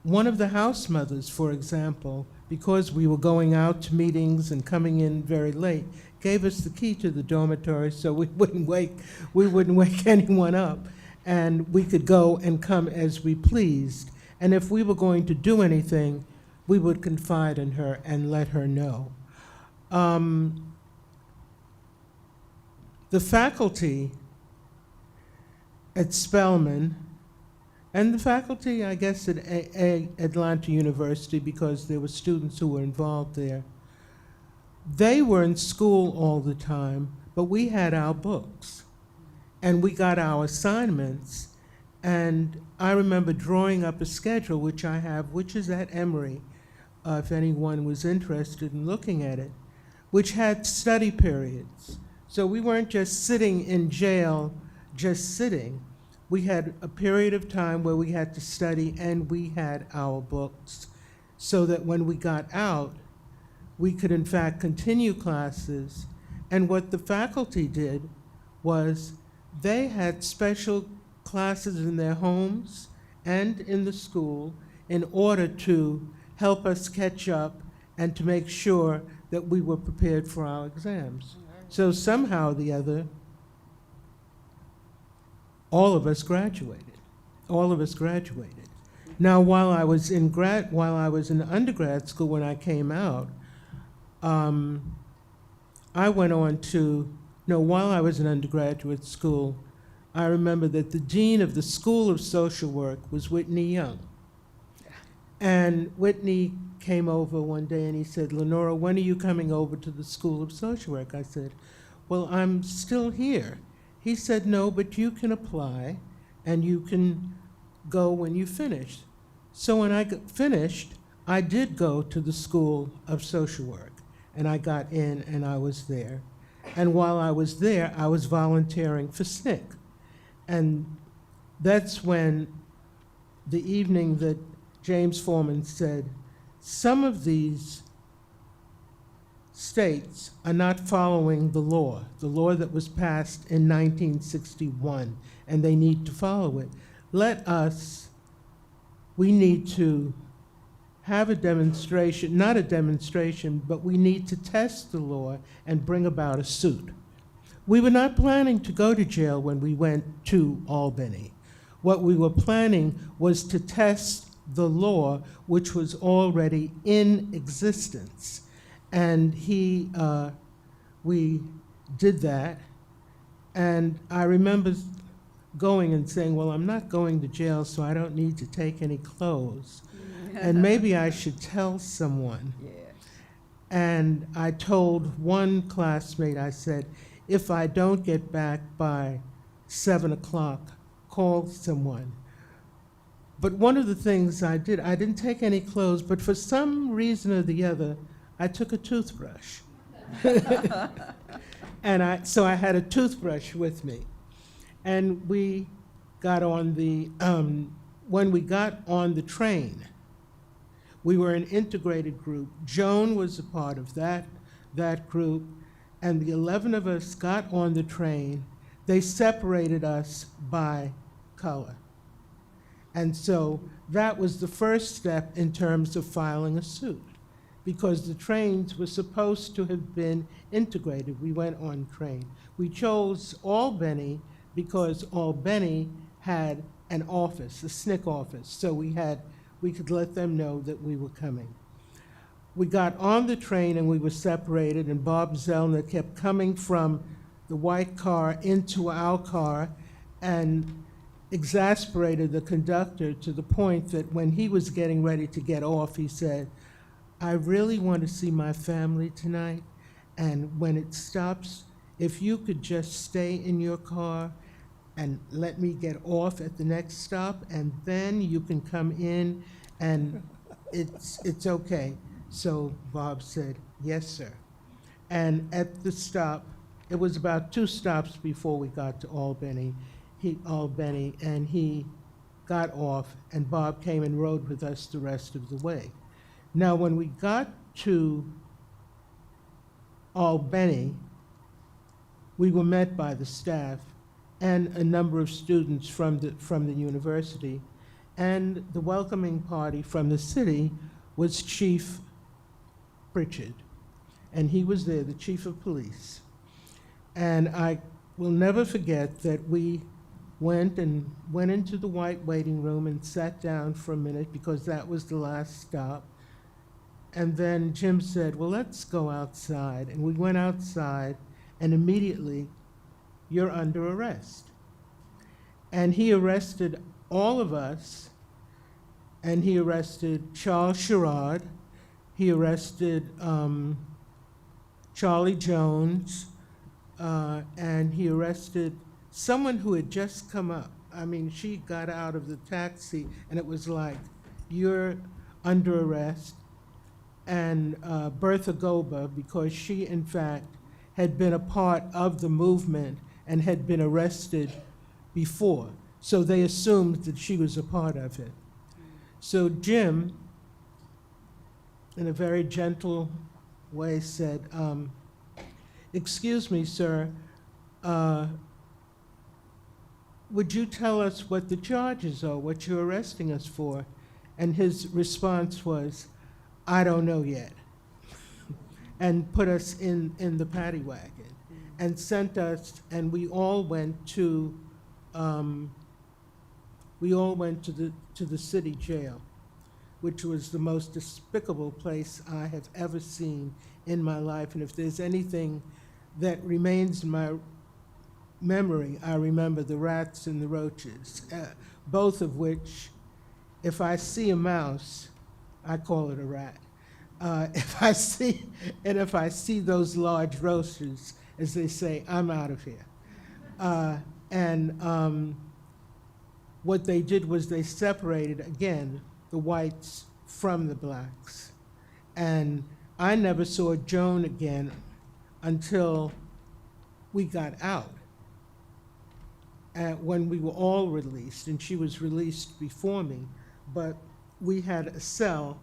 one of the house mothers, for example, because we were going out to meetings and coming in very late, gave us the key to the dormitory so we wouldn't wake anyone up, and we could go and come as we pleased. And if we were going to do anything, we would confide in her and let her know. The faculty at Spelman, and the faculty, I guess, at Atlanta University, because there were students who were involved there, they were in school all the time, but we had our books, and we got our assignments, and I remember drawing up a schedule, which I have, which is at Emory, if anyone was interested in looking at it, which had study periods. So we weren't just sitting in jail, just sitting. We had a period of time where we had to study, and we had our books, so that when we got out, we could in fact continue classes. And what the faculty did was they had special classes in their homes and in the school in order to help us catch up and to make sure that we were prepared for our exams. So somehow or the other, all of us graduated. All of us graduated. Now, while I was in undergrad school, when I came out, I went on to, no, while I was in undergraduate school, I remember that the dean of the School of Social Work was Whitney Young. And Whitney came over one day and he said, "Lenora, when are you coming over to the School of Social Work?" I said, "Well, I'm still here." He said, "No, but you can apply and you can go when you finish." So when I finished, I did go to the School of Social Work, and I got in and I was there. And while I was there, I was volunteering for SNCC. And that's when the evening that James Foreman said, some of these states are not following the law that was passed in 1961, and they need to follow it. We need to have a demonstration, not a demonstration, but we need to test the law and bring about a suit. We were not planning to go to jail when we went to Albany. What we were planning was to test the law, which was already in existence. And we did that. And I remember going and saying, well, I'm not going to jail, so I don't need to take any clothes. And maybe I should tell someone. Yes. And I told one classmate, I said, if I don't get back by 7 o'clock, call someone. But one of the things I didn't take any clothes, but for some reason or the other, I took a toothbrush. And so I had a toothbrush with me. And we got on when we got on the train, we were an integrated group. Joan was a part of that group, and the 11 of us got on the train. They separated us by color. And so that was the first step in terms of filing a suit, because the trains were supposed to have been integrated. We went on train. We chose Albany because Albany had an office, a SNCC office, so we could let them know that we were coming. We got on the train and we were separated, and Bob Zellner kept coming from the white car into our car and exasperated the conductor to the point that when he was getting ready to get off, he said, "I really want to see my family tonight, and when it stops, if you could just stay in your car and let me get off at the next stop, and then you can come in, and it's okay." So Bob said, "Yes, sir." And at the stop, it was about 2 stops before we got to Albany, and he got off, and Bob came and rode with us the rest of the way. Now, when we got to Albany, we were met by the staff and a number of students from the university, And the welcoming party from the city was Chief Pritchard. And he was there, the chief of police. And I will never forget that we went into the white waiting room and sat down for a minute because that was the last stop. And then Jim said, well, let's go outside. And we went outside, and immediately, you're under arrest. And he arrested all of us, and he arrested Charles Sherrod, he arrested Charlie Jones, and he arrested someone who had just come up. I mean, she got out of the taxi, and it was like, you're under arrest. And Bertha Goba, because she, in fact, had been a part of the movement and had been arrested before. So they assumed that she was a part of it. So Jim, in a very gentle way, said, excuse me, sir, would you tell us what the charges are, what you're arresting us for? And his response was, I don't know yet, and put us in the paddy wagon and sent us, and we all went to the city jail, which was the most despicable place I have ever seen in my life. And if there's anything that remains in my memory, I remember the rats and the roaches, both of which, if I see a mouse, I call it a rat. If I see those large roaches, as they say, I'm out of here. What they did was they separated, again, the whites from the blacks. And I never saw Joan again until we got out, when we were all released, and she was released before me. But we had a cell,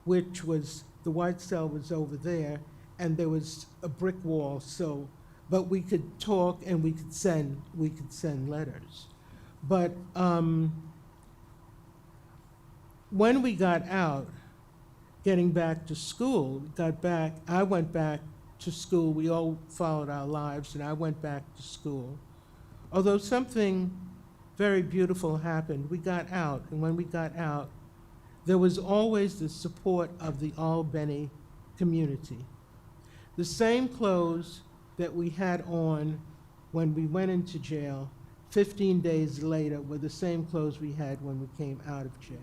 which was, the white cell was over there, and there was a brick wall, so, but we could talk and we could send letters. But when we got out, getting back to school, I went back to school, we all followed our lives, and I went back to school. Although something very beautiful happened, we got out, and when we got out, there was always the support of the Albany community. The same clothes that we had on when we went into jail, 15 days later, were the same clothes we had when we came out of jail.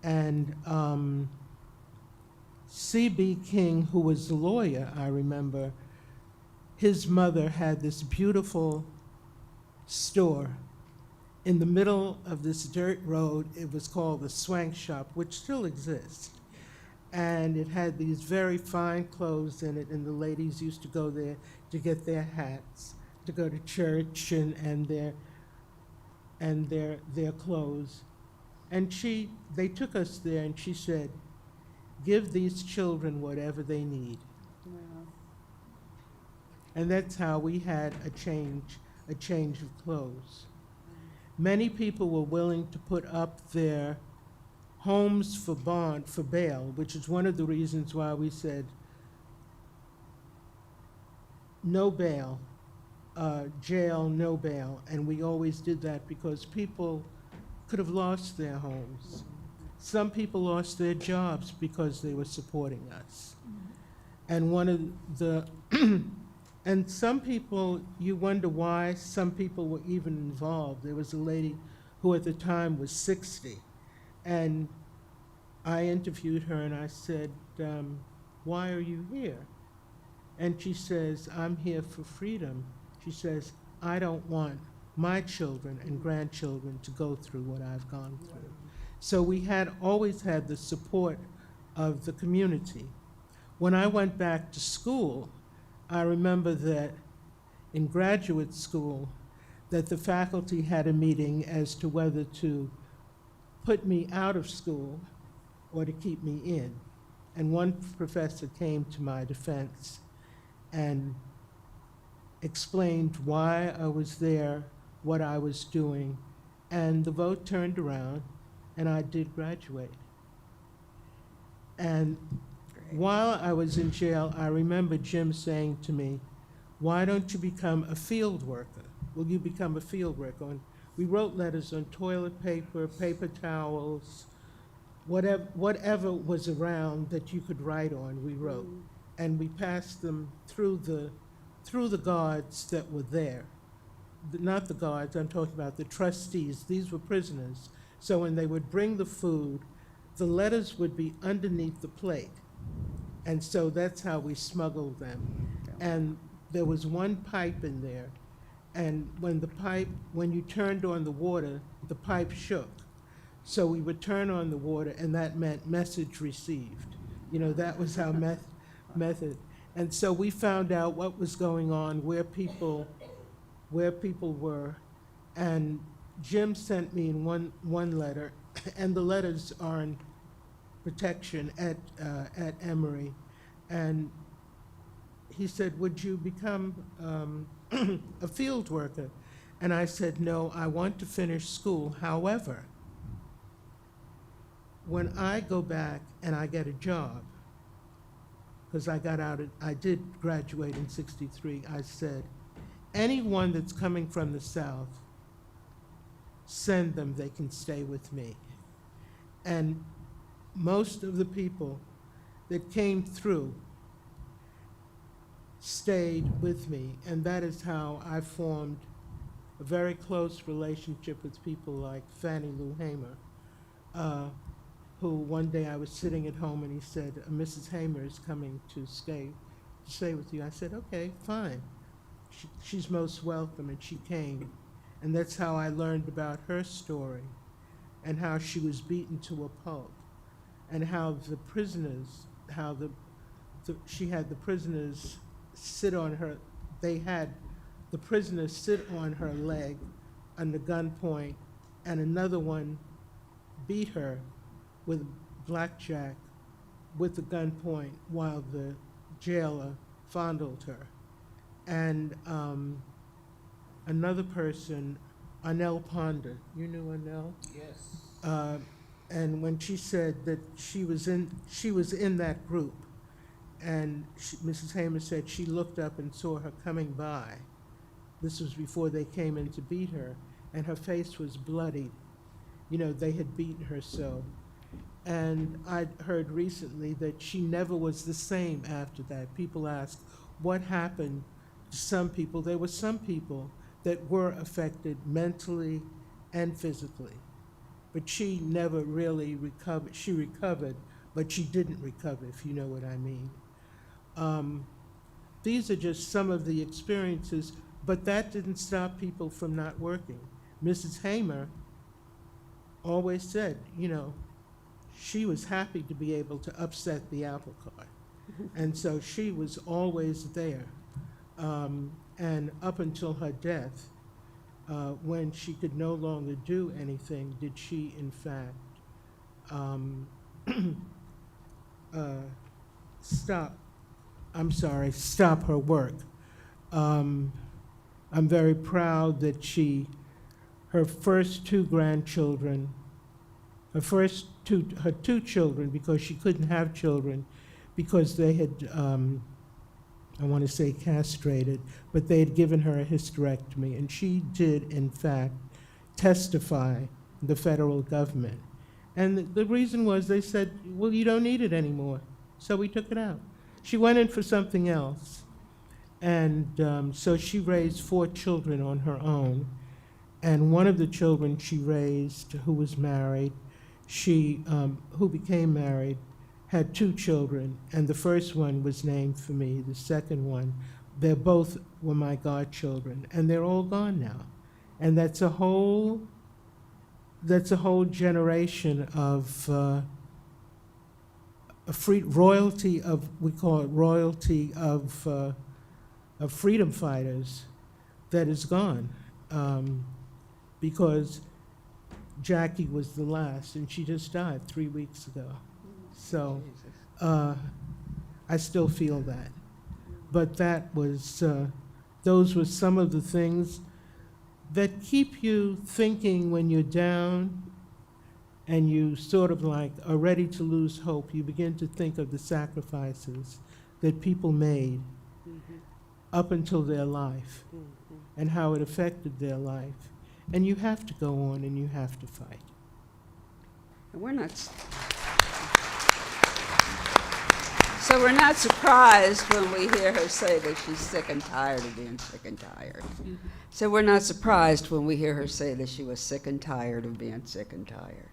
And C.B. King, who was the lawyer, I remember, his mother had this beautiful store in the middle of this dirt road. It was called the Swank Shop, which still exists. And it had these very fine clothes in it, and the ladies used to go there to get their hats, to go to church and their clothes. And they took us there, and she said, give these children whatever they need. Wow. And that's how we had a change of clothes. Many people were willing to put up their homes for bail, which is one of the reasons why we said no bail, jail, no bail. And we always did that because people could have lost their homes. Some people lost their jobs because they were supporting us. And one of the, and some people, you wonder why some people were even involved. There was a lady who at the time was 60, and I interviewed her and I said, why are you here? And she says, I'm here for freedom. She says, I don't want my children and grandchildren to go through what I've gone through. So we had always had the support of the community. When I went back to school, I remember that in graduate school, that the faculty had a meeting as to whether to put me out of school or to keep me in. And one professor came to my defense and explained why I was there, what I was doing, and the vote turned around, and I did graduate. And while I was in jail, I remember Jim saying to me, "Why don't you become a field worker? Will you become a field worker?" And we wrote letters on toilet paper, paper towels, whatever was around that you could write on, we wrote. And we passed them through the guards that were there. Not the guards, I'm talking about the trustees. These were prisoners. So when they would bring the food, the letters would be underneath the plate. And so that's how we smuggled them. And there was one pipe in there, and when you turned on the water, the pipe shook. So we would turn on the water, and that meant message received. You know, that was our method. And so we found out what was going on, where people were. And Jim sent me in one letter, and the letters are in protection at Emory. And he said, "Would you become a field worker?" And I said, "No, I want to finish school. However, when I go back and I get a job," because I did graduate in '63, I said, "Anyone that's coming from the South, send them, they can stay with me." And most of the people that came through stayed with me, and that is how I formed a very close relationship with people like Fannie Lou Hamer, who one day I was sitting at home and he said, "Mrs. Hamer is coming to stay with you." I said, "Okay, fine. She's most welcome," and she came. And that's how I learned about her story and how she was beaten to a pulp, and how the prisoners, she had the prisoners sit on her, they had the prisoners sit on her leg under gunpoint, and another one beat her with blackjack with the gunpoint while the jailer fondled her. And another person, Anel Ponder, you knew Anel? Yes. And when she said that she was in that group, and Mrs. Hamer said she looked up and saw her coming by. This was before they came in to beat her, and her face was bloodied. You know, they had beaten her so. And I'd heard recently that she never was the same after that. People ask, what happened to some people? There were some people that were affected mentally and physically. But she never really recovered. She recovered, but she didn't recover, if you know what I mean. These are just some of the experiences, but that didn't stop people from not working. Mrs. Hamer always said, you know, she was happy to be able to upset the apple cart. And so she was always there. And up until her death, when she could no longer do anything, did she, in fact, stop her work. I'm very proud that her first two grandchildren, her two children, because she couldn't have children, because they had, I want to say castrated, but they had given her a hysterectomy, and she did, in fact, testify the federal government. And the reason was they said, well, you don't need it anymore, so we took it out. She went in for something else, and so she raised 4 children on her own, and one of the children she raised, who was married, who became married, had 2 children, and the first one was named for me, the second one, they both were my godchildren, and they're all gone now. And that's a whole generation of royalty of, we call it royalty of freedom fighters that is gone, because Jackie was the last, and she just died 3 weeks ago. So I still feel that. But that was, those were some of the things that keep you thinking when you're down and you sort of like are ready to lose hope, you begin to think of the sacrifices that people made up until their life and how it affected their life. And you have to go on and you have to fight. And so we're not surprised when we hear her say that she's sick and tired of being sick and tired. So we're not surprised when we hear her say that she was sick and tired of being sick and tired.